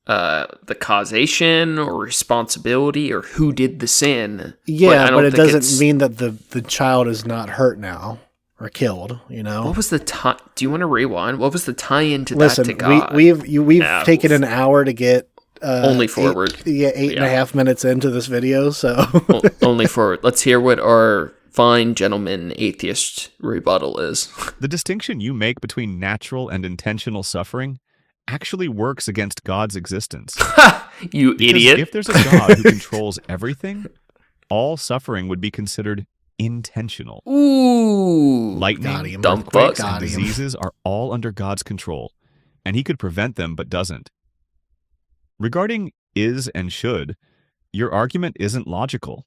Speaker 2: the causation or responsibility or who did the sin.
Speaker 4: Yeah, but it doesn't mean that the child is not hurt now or killed.
Speaker 2: What was the tie? Do you want to rewind? What was the tie-in to
Speaker 4: Listen,
Speaker 2: that to God?
Speaker 4: we've taken an hour to get
Speaker 2: only forward.
Speaker 4: 8.5 minutes into this video, so
Speaker 2: only forward. Let's hear what our fine gentleman atheist rebuttal is.
Speaker 1: The distinction you make between natural and intentional suffering actually works against God's existence.
Speaker 2: You
Speaker 1: Because
Speaker 2: idiot.
Speaker 1: if there's a God who controls everything, all suffering would be considered intentional.
Speaker 2: Ooh.
Speaker 1: Lightning,
Speaker 2: Dumb
Speaker 1: earthquakes,
Speaker 2: fuck.
Speaker 1: and diseases are all under God's control, and he could prevent them but doesn't. Regarding is and should, your argument isn't logical.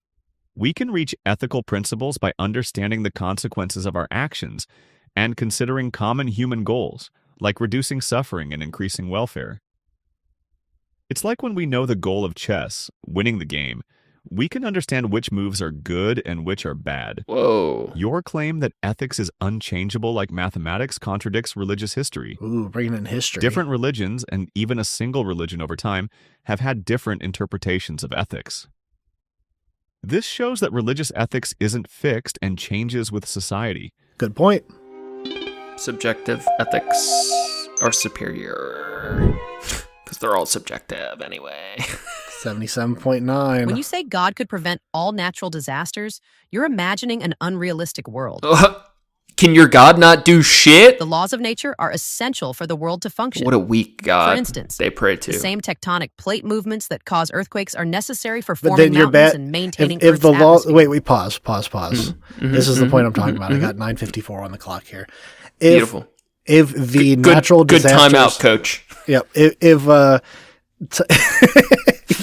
Speaker 1: We can reach ethical principles by understanding the consequences of our actions and considering common human goals, like reducing suffering and increasing welfare. It's like when we know the goal of chess, winning the game, we can understand which moves are good and which are bad.
Speaker 2: Whoa.
Speaker 1: Your claim that ethics is unchangeable like mathematics contradicts religious history.
Speaker 4: Ooh, bringing in history.
Speaker 1: Different religions, and even a single religion over time, have had different interpretations of ethics. This shows that religious ethics isn't fixed and changes with society.
Speaker 4: Good point.
Speaker 2: Subjective ethics are superior. Because they're all subjective anyway.
Speaker 4: 77.9.
Speaker 10: When you say God could prevent all natural disasters, you're imagining an unrealistic world.
Speaker 2: Can your God not do shit?
Speaker 10: The laws of nature are essential for the world to function.
Speaker 2: What a weak God.
Speaker 10: For instance,
Speaker 2: they pray to.
Speaker 10: The same tectonic plate movements that cause earthquakes are necessary for
Speaker 4: But
Speaker 10: forming
Speaker 4: then you're
Speaker 10: mountains
Speaker 4: bad.
Speaker 10: and maintaining
Speaker 4: If
Speaker 10: Earth's
Speaker 4: the law,
Speaker 10: atmosphere.
Speaker 4: wait, pause. This is the point I'm talking about. I got 9:54 on the clock here.
Speaker 2: Beautiful.
Speaker 4: If the natural
Speaker 2: good
Speaker 4: disasters,
Speaker 2: timeout, coach.
Speaker 4: Yep.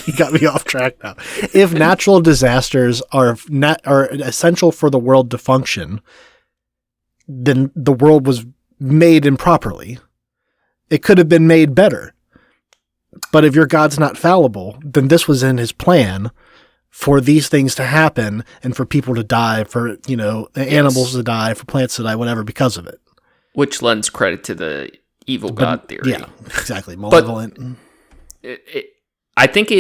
Speaker 4: You got me off track now. If natural disasters are essential for the world to function, then the world was made improperly. It could have been made better. But if your God's not fallible, then this was in his plan for these things to happen and for people to die, for, animals to die, for plants to die, whatever, because of it.
Speaker 2: Which lends credit to the evil God theory.
Speaker 4: Yeah, exactly. Malevolent.
Speaker 2: I think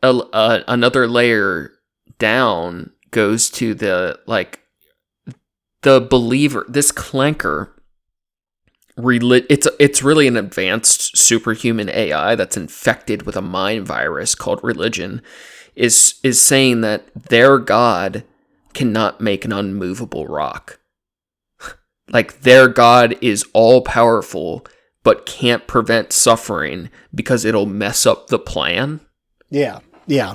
Speaker 2: another layer down goes to the believer, this clanker. It's really an advanced superhuman AI that's infected with a mind virus called religion, is saying that their God cannot make an unmovable rock. Like their God is all powerful, but can't prevent suffering because it'll mess up the plan.
Speaker 4: Yeah.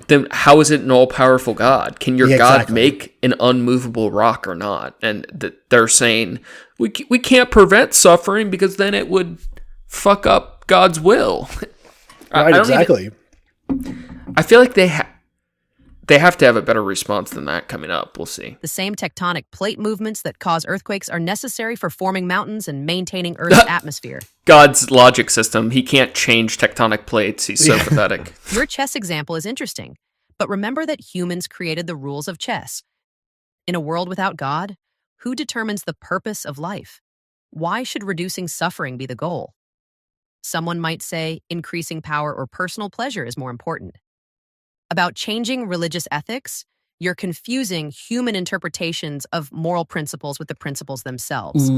Speaker 2: Then how is it an all-powerful God? Can your God
Speaker 4: exactly.
Speaker 2: make an unmovable rock or not? And they're saying, we can't prevent suffering because then it would fuck up God's will.
Speaker 4: Right, exactly.
Speaker 2: I feel like they have to have a better response than that coming up. We'll see.
Speaker 10: The same tectonic plate movements that cause earthquakes are necessary for forming mountains and maintaining Earth's atmosphere.
Speaker 2: God's logic system. He can't change tectonic plates. He's so pathetic.
Speaker 10: Your chess example is interesting, but remember that humans created the rules of chess. In a world without God, who determines the purpose of life? Why should reducing suffering be the goal? Someone might say increasing power or personal pleasure is more important. About changing religious ethics, you're confusing human interpretations of moral principles with the principles themselves.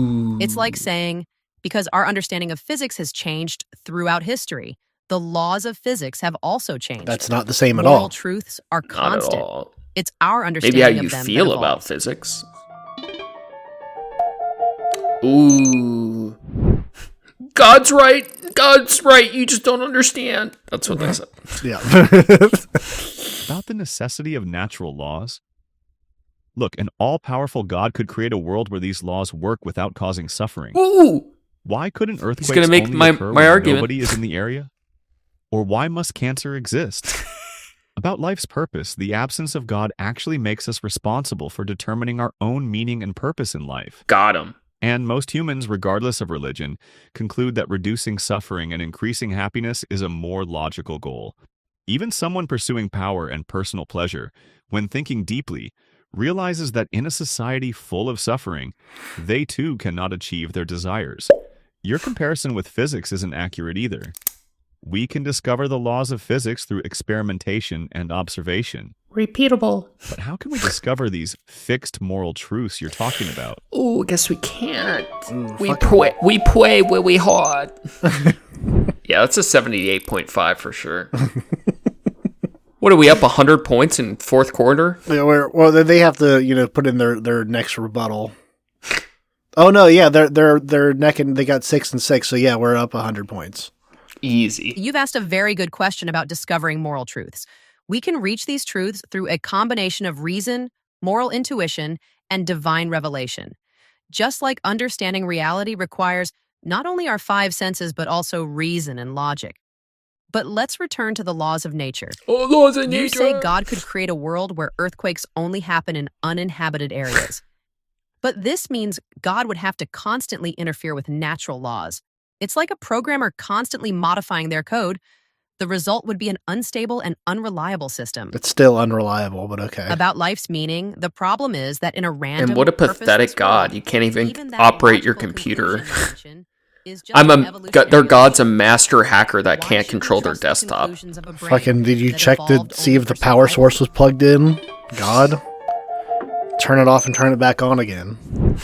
Speaker 10: It's like saying, because our understanding of physics has changed throughout history, the laws of physics have also changed.
Speaker 4: That's not the same at
Speaker 10: Moral
Speaker 4: all.
Speaker 10: truths are
Speaker 2: Not
Speaker 10: constant.
Speaker 2: at all.
Speaker 10: It's our understanding
Speaker 2: Maybe how you
Speaker 10: of them
Speaker 2: feel
Speaker 10: that
Speaker 2: about
Speaker 10: evolves.
Speaker 2: physics. Ooh. God's right. God's right. You just don't understand. That's what they said.
Speaker 4: Yeah.
Speaker 1: About the necessity of natural laws? Look, an all-powerful God could create a world where these laws work without causing suffering.
Speaker 2: Ooh.
Speaker 1: Why couldn't earthquakes
Speaker 2: gonna make
Speaker 1: only
Speaker 2: my
Speaker 1: occur when
Speaker 2: argument.
Speaker 1: nobody is in the area? Or why must cancer exist? About life's purpose, the absence of God actually makes us responsible for determining our own meaning and purpose in life.
Speaker 2: Got him.
Speaker 1: And most humans, regardless of religion, conclude that reducing suffering and increasing happiness is a more logical goal. Even someone pursuing power and personal pleasure, when thinking deeply, realizes that in a society full of suffering, they too cannot achieve their desires. Your comparison with physics isn't accurate either. We can discover the laws of physics through experimentation and observation.
Speaker 2: Repeatable.
Speaker 1: But how can we discover these fixed moral truths you're talking about?
Speaker 2: Oh, I guess we can't. We pray where we hard. Yeah, that's a 78.5 for sure. What are we up 100 points in fourth quarter?
Speaker 4: Yeah, well, they have to, put in their next rebuttal. Oh no, yeah, they're neck and they got 6 and 6, so yeah, we're up 100 points.
Speaker 2: Easy.
Speaker 10: You've asked a very good question about discovering moral truths. We can reach these truths through a combination of reason, moral intuition, and divine revelation. Just like understanding reality requires not only our 5 senses, but also reason and logic. But let's return to the laws of nature.
Speaker 2: Oh, laws of nature!
Speaker 10: You say God could create a world where earthquakes only happen in uninhabited areas. But this means God would have to constantly interfere with natural laws. It's like a programmer constantly modifying their code, The result would be an unstable and unreliable system.
Speaker 4: It's still unreliable, but okay.
Speaker 10: About life's meaning, the problem is that in a random,
Speaker 2: And what a pathetic
Speaker 10: purposeless
Speaker 2: God.
Speaker 10: world,
Speaker 2: You can't even
Speaker 10: that
Speaker 2: operate your
Speaker 10: logical
Speaker 2: computer.
Speaker 10: conclusion you mention is just an
Speaker 2: Their
Speaker 10: evolutionary
Speaker 2: God's a master hacker that
Speaker 10: Why
Speaker 2: can't
Speaker 10: should we
Speaker 2: control their
Speaker 10: trust the
Speaker 2: desktop.
Speaker 10: conclusions of a brain
Speaker 4: Fucking, did you
Speaker 10: that
Speaker 4: check to
Speaker 10: evolved
Speaker 4: see
Speaker 10: only
Speaker 4: if the
Speaker 10: for
Speaker 4: power
Speaker 10: survival?
Speaker 4: source was plugged in? God? Turn it off and turn it back on again.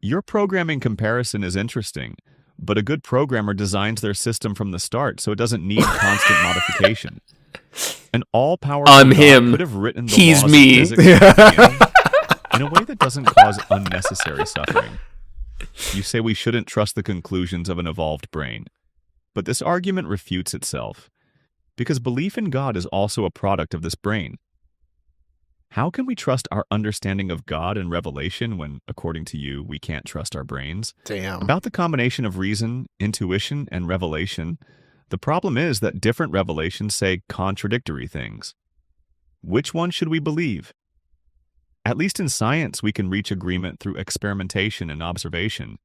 Speaker 1: Your programming comparison is interesting, but a good programmer designs their system from the start so it doesn't need constant modification. An all-powerful
Speaker 2: I'm
Speaker 1: God
Speaker 2: him.
Speaker 1: could have written the
Speaker 2: He's
Speaker 1: laws
Speaker 2: me.
Speaker 1: of physics from the beginning in a way that doesn't cause unnecessary suffering. You say we shouldn't trust the conclusions of an evolved brain, but this argument refutes itself, because belief in God is also a product of this brain. How can we trust our understanding of God and revelation when, according to you, we can't trust our brains?
Speaker 4: Damn.
Speaker 1: About the combination of reason, intuition, and revelation, the problem is that different revelations say contradictory things. Which one should we believe? At least in science, we can reach agreement through experimentation and observation.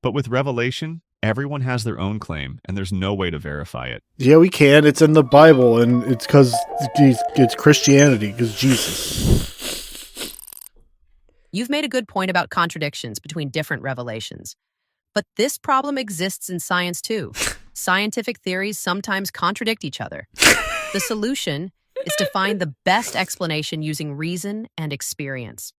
Speaker 1: But with revelation, everyone has their own claim, and there's no way to verify it.
Speaker 4: Yeah, we can. It's in the Bible, and it's because it's Christianity, because Jesus.
Speaker 10: You've made a good point about contradictions between different revelations. But this problem exists in science too. Scientific theories sometimes contradict each other. The solution is to find the best explanation using reason and experience.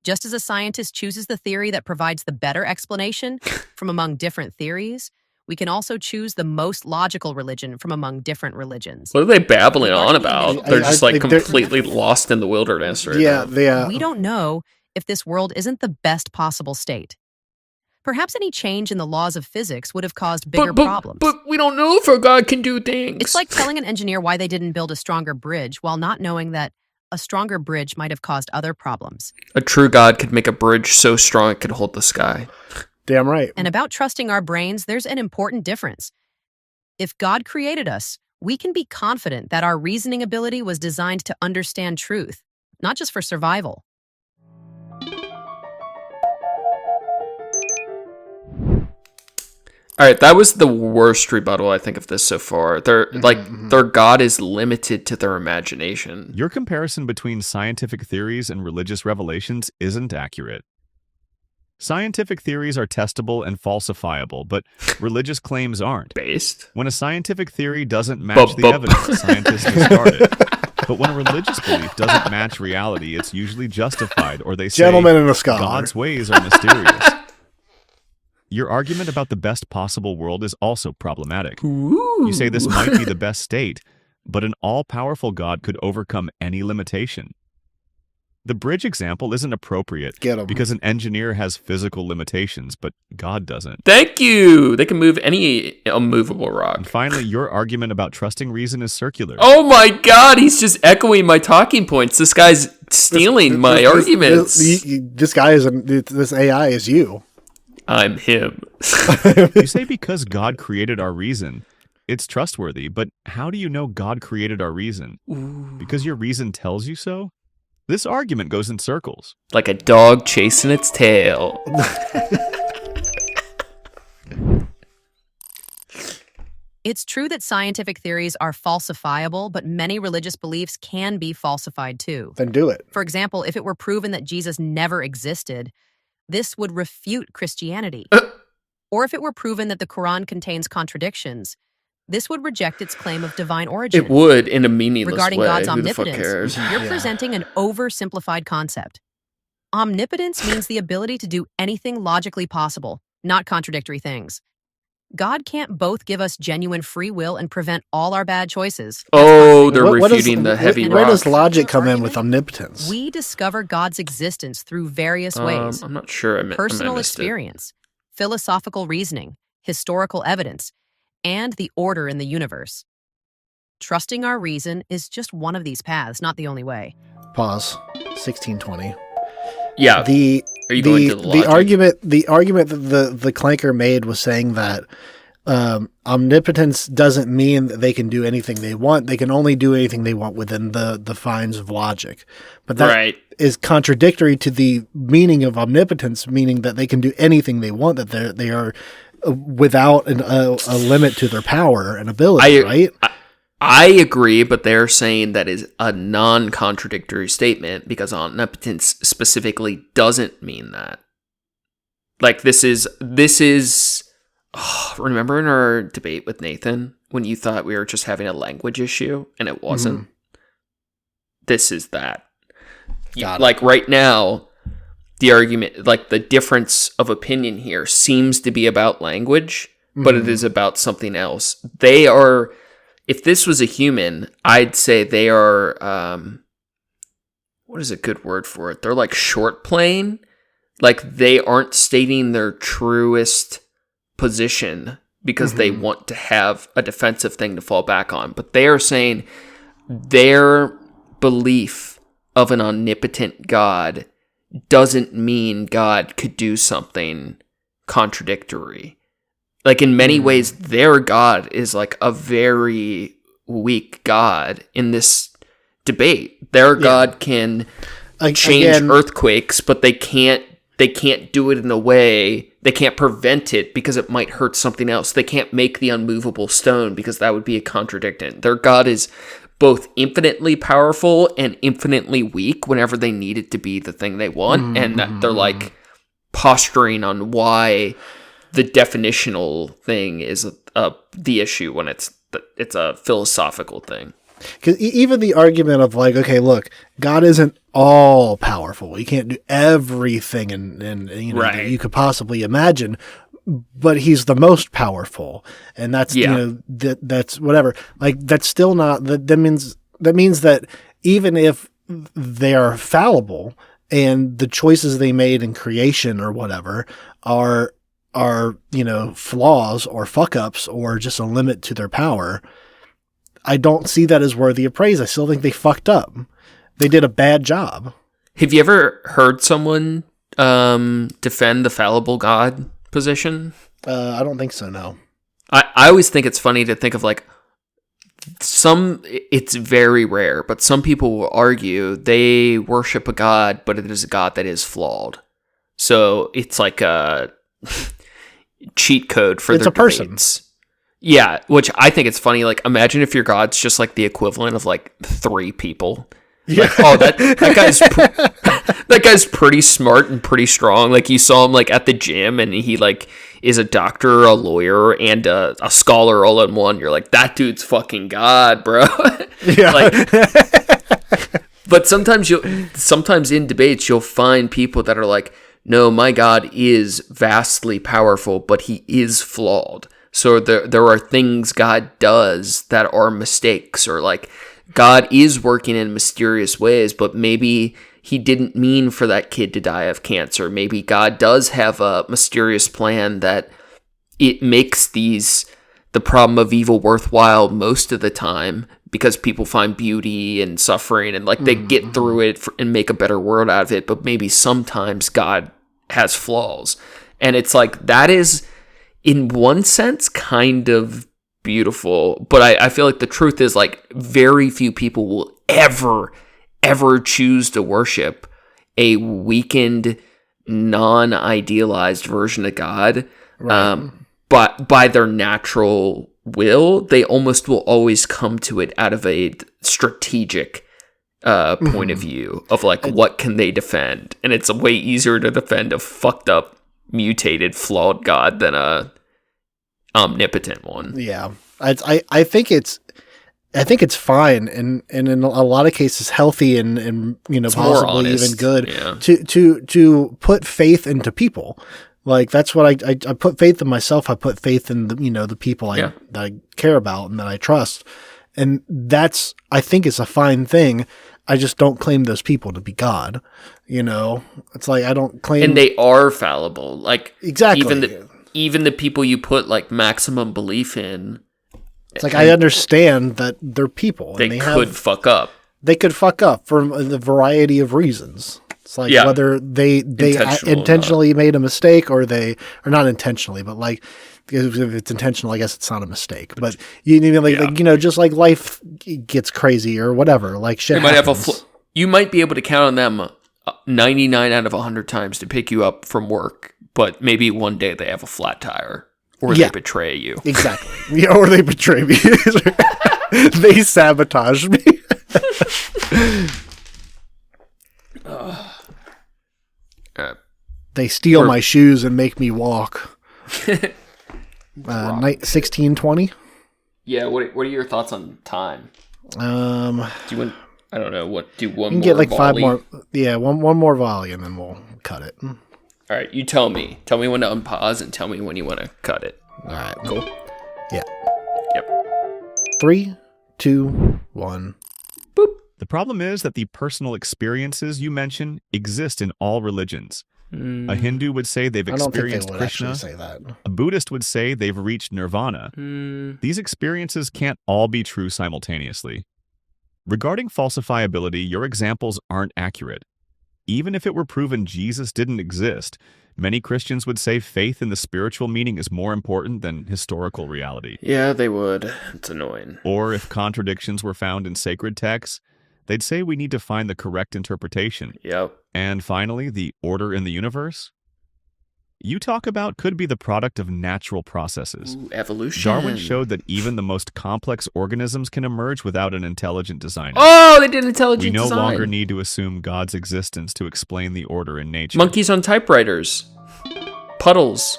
Speaker 10: Just as a scientist chooses the theory that provides the better explanation from among different theories, we can also choose the most logical religion from among different religions.
Speaker 2: What are they babbling on about? They're just like
Speaker 4: think they're-
Speaker 2: completely lost in the wilderness right
Speaker 4: Yeah,
Speaker 2: now.
Speaker 4: they.
Speaker 10: We don't know if this world isn't the best possible state. Perhaps any change in the laws of physics would have caused bigger problems.
Speaker 2: But we don't know if our God can do things.
Speaker 10: It's like telling an engineer why they didn't build a stronger bridge while not knowing that a stronger bridge might have caused other problems.
Speaker 2: A true God could make a bridge so strong it could hold the sky.
Speaker 4: Damn right.
Speaker 10: And about trusting our brains, there's an important difference. If God created us, we can be confident that our reasoning ability was designed to understand truth, not just for survival.
Speaker 2: All right, that was the worst rebuttal I think of this so far. Their God is limited to their imagination.
Speaker 1: Your comparison between scientific theories and religious revelations isn't accurate. Scientific theories are testable and falsifiable, but religious claims aren't.
Speaker 2: Based?
Speaker 1: When a scientific theory doesn't match the evidence, scientists discard it. But when a religious belief doesn't match reality, it's usually justified, or they say,
Speaker 4: Gentleman and a scholar.
Speaker 1: God's ways are mysterious. Your argument about the best possible world is also problematic. You say this might be the best state, but an all-powerful God could overcome any limitation. The bridge example isn't appropriate because an engineer has physical limitations, but God doesn't.
Speaker 2: Thank you! They can move any immovable rock.
Speaker 1: And finally, your argument about trusting reason is circular.
Speaker 2: Oh my god, he's just echoing my talking points. This guy's stealing my arguments.
Speaker 4: This AI is you.
Speaker 2: I'm him.
Speaker 1: You say because God created our reason, it's trustworthy, but how do you know God created our reason? Because your reason tells you so? This argument goes in circles.
Speaker 2: Like a dog chasing its tail.
Speaker 10: It's true that scientific theories are falsifiable, but many religious beliefs can be falsified too.
Speaker 4: Then do it.
Speaker 10: For example, if it were proven that Jesus never existed, this would refute Christianity. Or if it were proven that the Quran contains contradictions, this would reject its claim of divine origin.
Speaker 2: It would, in a meaningless
Speaker 10: Regarding
Speaker 2: way.
Speaker 10: God's
Speaker 2: Who the fuck
Speaker 10: omnipotence,
Speaker 2: cares?
Speaker 10: you're presenting an oversimplified concept. Omnipotence means the ability to do anything logically possible, not contradictory things. God can't both give us genuine free will and prevent all our bad choices.
Speaker 2: Oh, they're refuting the heavy
Speaker 4: Where
Speaker 2: rock.
Speaker 4: does logic come in with omnipotence?
Speaker 10: We discover God's existence through various ways.
Speaker 2: I'm not sure.
Speaker 10: Personal experience, philosophical reasoning, historical evidence, and the order in the universe. Trusting our reason is just one of these paths, not the only way.
Speaker 4: Pause. 1620.
Speaker 2: Yeah. Are you going to the logic?
Speaker 4: The argument that the clanker made was saying that omnipotence doesn't mean that they can do anything they want. They can only do anything they want within the fines of logic. But that is contradictory to the meaning of omnipotence, meaning that they can do anything they want, that they are without a limit to their power and ability, right?
Speaker 2: I agree, but they're saying that is a non-contradictory statement because omnipotence specifically doesn't mean that. Like this is remember in our debate with Nathan when you thought we were just having a language issue and it wasn't? Mm-hmm. This is that. Like right now, the argument, like the difference of opinion here seems to be about language, but it is about something else. They are, if this was a human, I'd say they are, what is a good word for it? They're like short playing. Like they aren't stating their truest position because they want to have a defensive thing to fall back on. But they are saying their belief of an omnipotent God doesn't mean God could do something contradictory. Like in many ways, their God is like a very weak God in this debate. Their God can change earthquakes, but they can't do it in a way, they can't prevent it because it might hurt something else. They can't make the unmovable stone because that would be a contradiction. Their God is both infinitely powerful and infinitely weak whenever they need it to be the thing they want. And they're like posturing on why the definitional thing is the issue when it's a philosophical thing.
Speaker 4: Because even the argument of like, okay, look, God isn't all powerful. He can't do everything and that you could possibly imagine, but he's the most powerful, and that's that's whatever. Like that's still not that means that even if they are fallible and the choices they made in creation or whatever are flaws or fuck ups or just a limit to their power, I don't see that as worthy of praise. I still think they fucked up. They did a bad job.
Speaker 2: Have you ever heard someone defend the fallible God position?
Speaker 4: I don't think so, no.
Speaker 2: I always think it's funny to think of like it's very rare, but some people will argue they worship a God, but it is a God that is flawed. So it's like a cheat code for their debates.
Speaker 4: Person.
Speaker 2: Yeah, which I think it's funny. Like, imagine if your God's just like the equivalent of like 3 people. Yeah. Like, oh, that guy's pretty smart and pretty strong. Like, you saw him like at the gym, and he like is a doctor, a lawyer, and a scholar all in one. You're like, that dude's fucking God, bro. Yeah. Like, but sometimes in debates you'll find people that are like, no, my God is vastly powerful, but he is flawed. So there are things God does that are mistakes, or like God is working in mysterious ways, but maybe he didn't mean for that kid to die of cancer. Maybe God does have a mysterious plan that it makes the problem of evil worthwhile most of the time because people find beauty and suffering and like they get through it and make a better world out of it. But maybe sometimes God has flaws. And it's like that is, in one sense, kind of beautiful, but I feel like the truth is like very few people will ever choose to worship a weakened, non-idealized version of God. Right. But by their natural will, they almost will always come to it out of a strategic point of view of like what can they defend, and it's way easier to defend a fucked up, mutated, flawed God than a omnipotent one.
Speaker 4: Yeah, I think it's fine, and in a lot of cases healthy and it's possibly even good to put faith into people. Like that's what I put faith in myself. I put faith in the people that I care about and that I trust, and that's, I think, is a fine thing. I just don't claim those people to be God. It's like I don't claim,
Speaker 2: and they are fallible. Like
Speaker 4: exactly.
Speaker 2: Even the people you put like maximum belief in,
Speaker 4: it's like I understand that they're people.
Speaker 2: They could fuck up.
Speaker 4: They could fuck up for the variety of reasons. It's like whether they intentionally made a mistake or they, or not intentionally, but like if it's intentional, I guess it's not a mistake. But just like life gets crazy or whatever, like shit.
Speaker 2: You might be able to count on them 99 out of 100 times to pick you up from work, but maybe one day they have a flat tire Or
Speaker 4: Yeah.
Speaker 2: they betray you.
Speaker 4: Exactly. Yeah, or they betray me. They sabotage me. They steal my shoes and make me walk. Night 1620.
Speaker 2: Yeah, what are your thoughts on time? Do you want, I don't know, do one
Speaker 4: You can
Speaker 2: more
Speaker 4: get like
Speaker 2: volley?
Speaker 4: 5 more. Yeah, one more volley and then we'll cut it.
Speaker 2: All right, you tell me. Tell me when to unpause and tell me when you want to cut it.
Speaker 4: All right.
Speaker 2: Cool?
Speaker 4: Yeah.
Speaker 2: Yep.
Speaker 4: 3, 2, 1.
Speaker 1: The problem is that the personal experiences you mention exist in all religions. A Hindu would say they've
Speaker 4: I don't think they
Speaker 1: experienced
Speaker 4: would
Speaker 1: Krishna.
Speaker 4: actually say that.
Speaker 1: A Buddhist would say they've reached nirvana. These experiences can't all be true simultaneously. Regarding falsifiability, your examples aren't accurate. Even if it were proven Jesus didn't exist, many Christians would say faith in the spiritual meaning is more important than historical reality.
Speaker 2: Yeah, they would. It's annoying.
Speaker 1: Or if contradictions were found in sacred texts, they'd say we need to find the correct interpretation.
Speaker 2: Yep.
Speaker 1: And finally, the order in the universe you talk about could be the product of natural processes.
Speaker 2: Ooh, evolution.
Speaker 1: Darwin showed that even the most complex organisms can emerge without an intelligent designer.
Speaker 2: Oh, they did intelligent
Speaker 1: We no
Speaker 2: design.
Speaker 1: longer need to assume God's existence to explain the order in nature.
Speaker 2: Monkeys on typewriters. Puddles.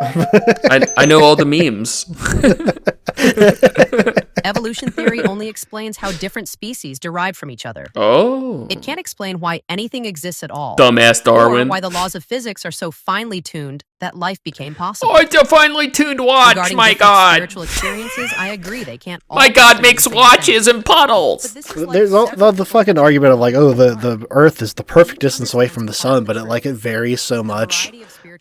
Speaker 2: I know all the memes.
Speaker 10: Evolution theory only explains how different species derived from each other.
Speaker 2: Oh.
Speaker 10: It can't explain why anything exists at all.
Speaker 2: Dumbass
Speaker 10: Or
Speaker 2: Darwin.
Speaker 10: why the laws of physics are so finely tuned that life became possible.
Speaker 2: Oh, it's a finely tuned watch,
Speaker 10: Regarding
Speaker 2: my
Speaker 10: different
Speaker 2: God.
Speaker 10: Spiritual experiences, I agree. They can't all
Speaker 2: My
Speaker 10: be
Speaker 2: God
Speaker 10: true
Speaker 2: makes
Speaker 10: at the same
Speaker 2: watches
Speaker 10: time.
Speaker 2: and puddles.
Speaker 10: But this is like
Speaker 4: There's
Speaker 10: several
Speaker 4: the fucking argument of like, oh, the Earth is the perfect distance away from the sun, but it varies so much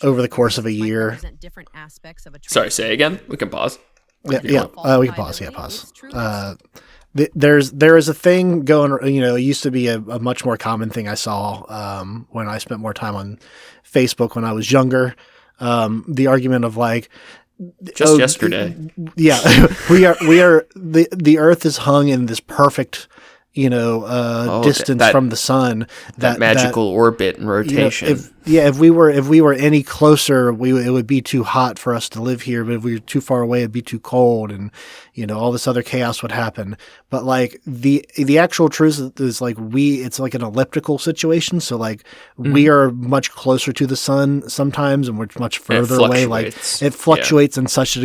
Speaker 4: over the course of a year.
Speaker 10: different aspects of a
Speaker 2: Sorry, say again. We can pause.
Speaker 4: Yeah, we can pause. Yeah, pause. There is a thing going. It used to be a much more common thing I saw when I spent more time on Facebook when I was younger. The argument of like,
Speaker 2: Just yesterday.
Speaker 4: Yeah, we are the Earth is hung in this perfect, distance
Speaker 2: that-
Speaker 4: from the sun.
Speaker 2: That magical orbit and rotation.
Speaker 4: If we were any closer, it would be too hot for us to live here. But if we were too far away, it'd be too cold, and all this other chaos would happen. But like the actual truth is like it's like an elliptical situation. So like we are much closer to the sun sometimes, and we're much further away. Like it fluctuates in such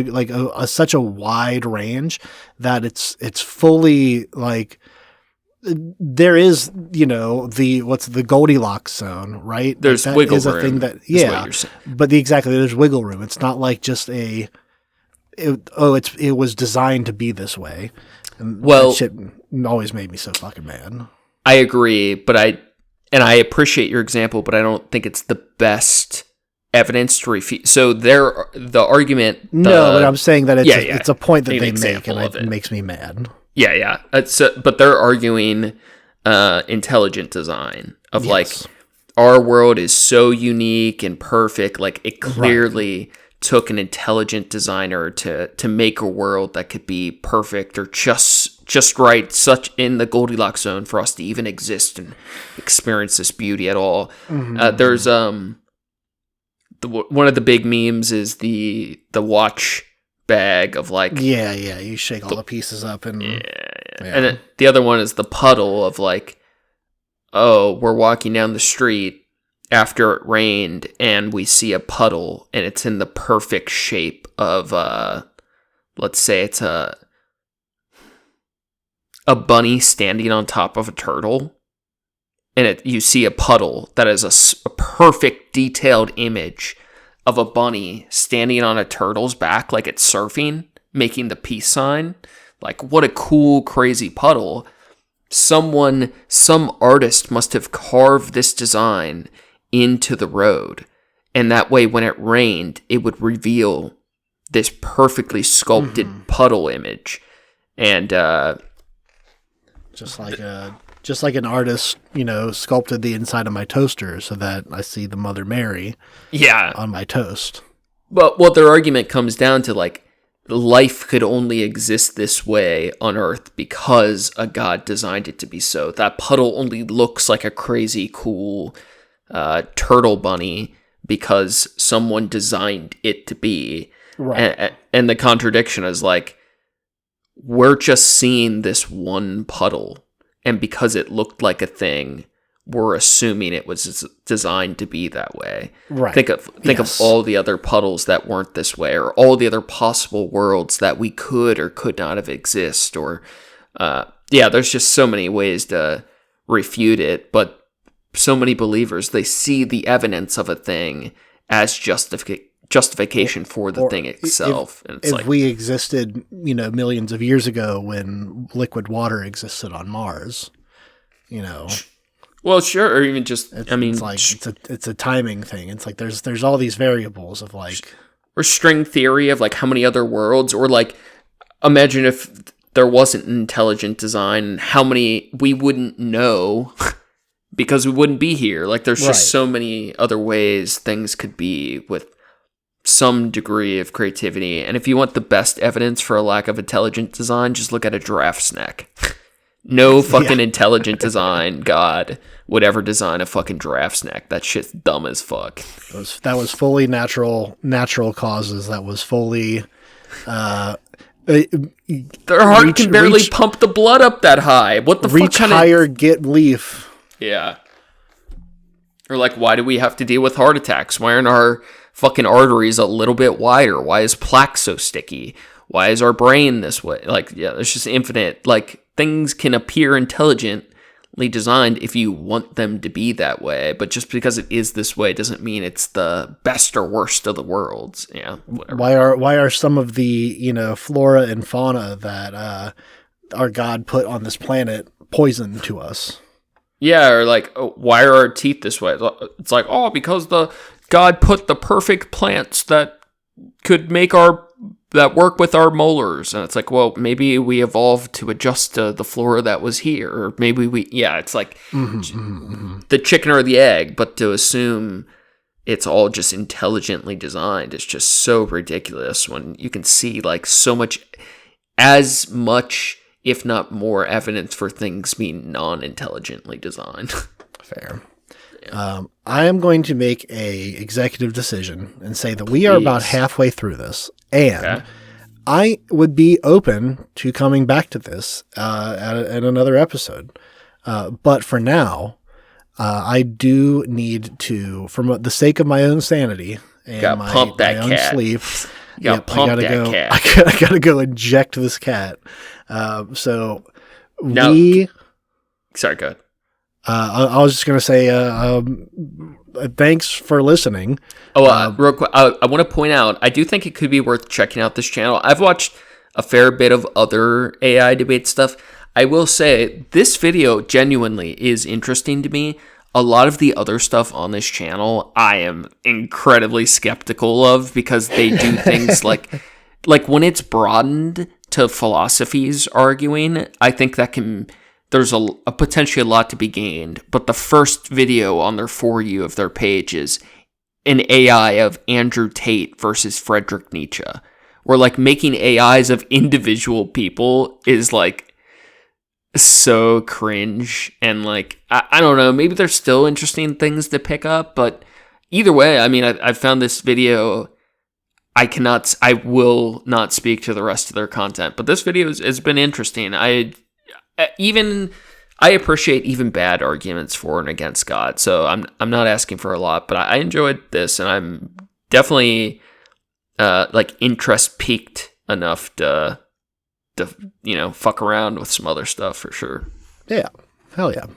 Speaker 4: such a wide range that it's fully like. There is, the Goldilocks zone, right?
Speaker 2: There's
Speaker 4: that
Speaker 2: wiggle
Speaker 4: is a
Speaker 2: room,
Speaker 4: thing that,
Speaker 2: is what
Speaker 4: yeah,
Speaker 2: you're saying.
Speaker 4: but there's wiggle room. It's not like just it was designed to be this way. And
Speaker 2: Well-
Speaker 4: that shit always made me so fucking mad.
Speaker 2: I agree, but I appreciate your example, but I don't think it's the best evidence to refute. So the argument.
Speaker 4: No, but I'm saying that it's
Speaker 2: Yeah,
Speaker 4: it's a point that
Speaker 2: An
Speaker 4: they make,
Speaker 2: example
Speaker 4: and
Speaker 2: of
Speaker 4: it
Speaker 2: it.
Speaker 4: makes me mad.
Speaker 2: Yeah. But they're arguing intelligent design of
Speaker 4: Yes.
Speaker 2: like our world is so unique and perfect. Like it clearly took an intelligent designer to make a world that could be perfect or just right, such in the Goldilocks zone for us to even exist and experience this beauty at all. There's one of the big memes is the watch bag of like
Speaker 4: Yeah, you shake all the pieces up and
Speaker 2: and then the other one is the puddle of like, oh, we're walking down the street after it rained and we see a puddle and it's in the perfect shape of let's say it's a bunny standing on top of a turtle, and you see a puddle that is a perfect detailed image of a bunny standing on a turtle's back like it's surfing, making the peace sign. Like, what a cool, crazy puddle. Some artist must have carved this design into the road. And that way, when it rained, it would reveal this perfectly sculpted puddle image. And,
Speaker 4: just like an artist, sculpted the inside of my toaster so that I see the Mother Mary on my toast.
Speaker 2: But what their argument comes down to, like, life could only exist this way on Earth because a god designed it to be so. That puddle only looks like a crazy cool turtle bunny because someone designed it to be.
Speaker 4: Right.
Speaker 2: And the contradiction is like, we're just seeing this one puddle, and because it looked like a thing, we're assuming it was designed to be that way.
Speaker 4: Right.
Speaker 2: Think of all the other puddles that weren't this way, or all the other possible worlds that we could or could not have exist, or there's just so many ways to refute it, but so many believers, they see the evidence of a thing as justification for the thing itself. And it's
Speaker 4: if we existed, millions of years ago when liquid water existed on Mars,
Speaker 2: Well, sure, or even just,
Speaker 4: it's like it's a timing thing. It's like there's all these variables of like,
Speaker 2: or string theory of like how many other worlds, or like imagine if there wasn't intelligent design, how many we wouldn't know because we wouldn't be here. Like there's just so many other ways things could be with some degree of creativity. And if you want the best evidence for a lack of intelligent design, just look at a giraffe's neck. No fucking intelligent design god would ever design a fucking giraffe's neck. That shit's dumb as fuck.
Speaker 4: That was fully natural causes. That was fully
Speaker 2: their heart can barely pump the blood up that high. What the
Speaker 4: fuck kind higher, get leaf.
Speaker 2: Yeah. Or like, why do we have to deal with heart attacks? Why aren't our fucking arteries a little bit wider? Why is plaque so sticky? Why is our brain this way? Like, yeah, there's just infinite, like, things can appear intelligently designed if you want them to be that way, but just because it is this way doesn't mean it's the best or worst of the worlds. Yeah, whatever.
Speaker 4: Why are some of the flora and fauna that our God put on this planet poison to us?
Speaker 2: Yeah, or like, why are our teeth this way? It's like, because God put the perfect plants that could that work with our molars. And it's like, well, maybe we evolved to adjust to the flora that was here. Or maybe it's like the chicken or the egg, but to assume it's all just intelligently designed is just so ridiculous when you can see like as much, if not more, evidence for things being non-intelligently designed.
Speaker 4: Fair. Yeah. I am going to make a executive decision and say that we are about halfway through this, and I would be open to coming back to this at another episode. But for now, I do need to, for the sake of my own sanity and my own sleep, I gotta go inject this cat. Sorry,
Speaker 2: go ahead.
Speaker 4: I was just gonna say, thanks for listening.
Speaker 2: Real quick, I want to point out, I do think it could be worth checking out this channel. I've watched a fair bit of other AI debate stuff. I will say this video genuinely is interesting to me. A lot of the other stuff on this channel, I am incredibly skeptical of because they do things like when it's broadened to philosophies arguing, I think there's a potentially a lot to be gained. But the first video on their For You of their page is an AI of Andrew Tate versus Friedrich Nietzsche. Where like making AIs of individual people is like so cringe, and like I don't know, maybe there's still interesting things to pick up, but either way, I mean, I found this video. I will not speak to the rest of their content, but this video has been interesting. I appreciate even bad arguments for and against God, so I'm not asking for a lot, but I enjoyed this, and I'm definitely like interest peaked enough to fuck around with some other stuff for sure.
Speaker 4: Yeah, hell yeah.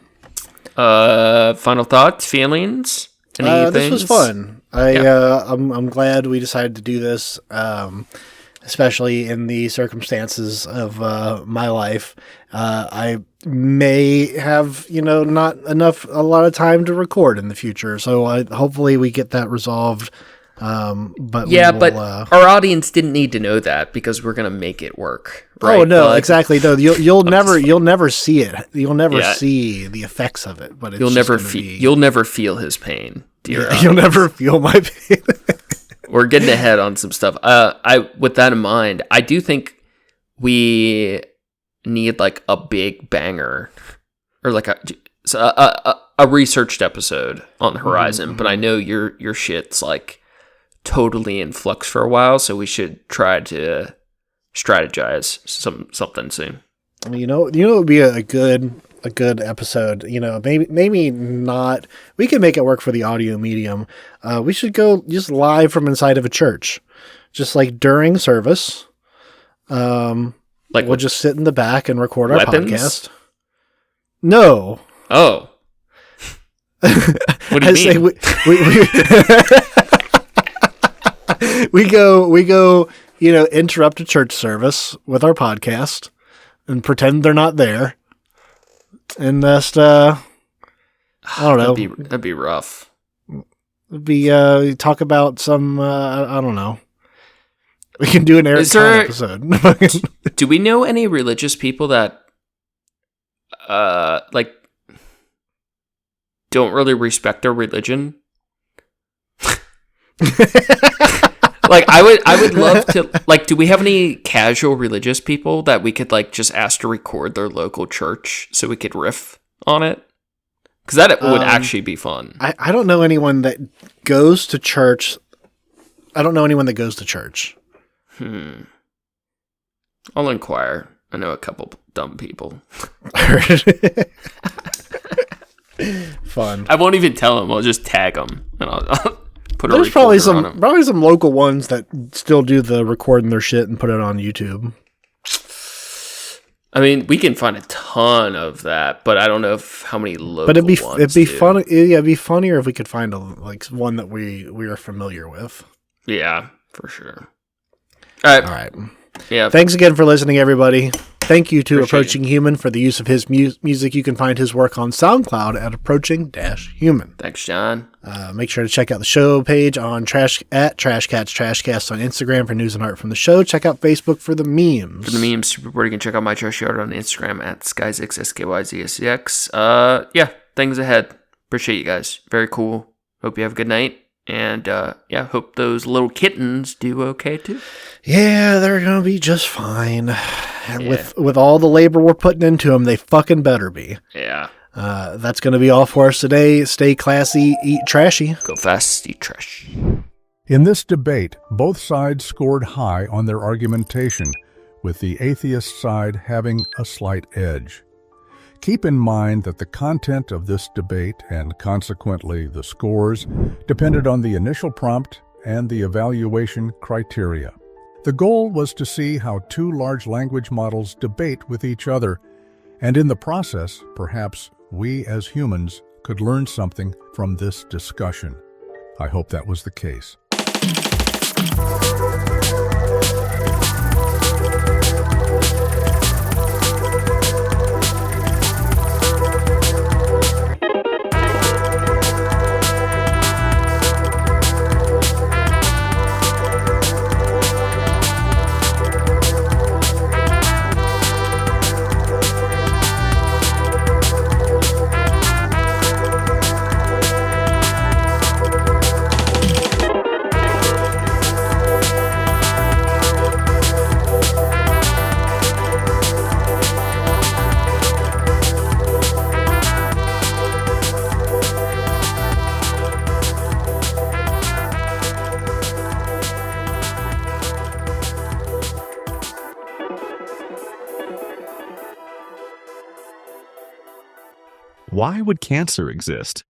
Speaker 2: Final thoughts, feelings?
Speaker 4: This was fun. I'm glad we decided to do this, especially in the circumstances of my life. I may have not a lot of time to record in the future, so hopefully we get that resolved. But
Speaker 2: our audience didn't need to know that because we're gonna make it work. Right?
Speaker 4: Oh no, exactly. No, you'll never see it. You'll never see the effects of it. But it's
Speaker 2: you'll never feel his pain, dear.
Speaker 4: Yeah, you'll never feel my pain.
Speaker 2: We're getting ahead on some stuff. With that in mind, I do think we need like a big banger or like a researched episode on the horizon. Mm-hmm. But I know your shit's like totally in flux for a while, so we should try to strategize something soon.
Speaker 4: You know, it would be a good episode. You know, maybe not. We can make it work for the audio medium. We should go just live from inside of a church, just like during service. Like we'll just sit in the back and record our podcast. No.
Speaker 2: Oh. What do you mean?
Speaker 4: We go, you know, interrupt a church service with our podcast and pretend they're not there. And just, I don't know.
Speaker 2: That'd be rough.
Speaker 4: Talk about some, I don't know. We can do an Eric Kahn episode.
Speaker 2: Do we know any religious people that, like, don't really respect their religion? Like, I would love to, like, do we have any casual religious people that we could, like, just ask to record their local church so we could riff on it? Because that would actually be fun.
Speaker 4: I don't know anyone that goes to church. I don't know anyone that goes to church.
Speaker 2: I'll inquire. I know a couple dumb people.
Speaker 4: Fun.
Speaker 2: I won't even tell them. I'll just tag them, and I'll put a
Speaker 4: There's probably some
Speaker 2: on them.
Speaker 4: some local ones that still do the recording their shit and put it on YouTube.
Speaker 2: I mean, we can find a ton of that, but I don't know how many local.
Speaker 4: But it'd be
Speaker 2: do.
Speaker 4: fun. Yeah, it'd be funnier if we could find one that we are familiar with.
Speaker 2: Yeah, for sure. All right. Yeah.
Speaker 4: Thanks again for listening, everybody. Thank you to
Speaker 2: Appreciate
Speaker 4: Approaching Human for the use of his music. You can find his work on SoundCloud at Approaching-Human.
Speaker 2: Thanks, John.
Speaker 4: Make sure to check out the show page on Trashcast on Instagram for news and art from the show. Check out Facebook for the memes.
Speaker 2: For the memes, Superboard, you can check out my trash art on Instagram at Skyzix, SKYZSCX. Yeah, things ahead. Appreciate you guys. Very cool. Hope you have a good night. And, yeah, hope those little kittens do okay, too.
Speaker 4: Yeah, they're going to be just fine. And with all the labor we're putting into them, they fucking better be.
Speaker 2: Yeah.
Speaker 4: That's going to be all for us today. Stay classy, eat trashy.
Speaker 2: Go fast, eat trash.
Speaker 9: In this debate, both sides scored high on their argumentation, with the atheist side having a slight edge. Keep in mind that the content of this debate, and consequently the scores, depended on the initial prompt and the evaluation criteria. The goal was to see how two large language models debate with each other, and in the process, perhaps we as humans could learn something from this discussion. I hope that was the case.
Speaker 1: Why would cancer exist?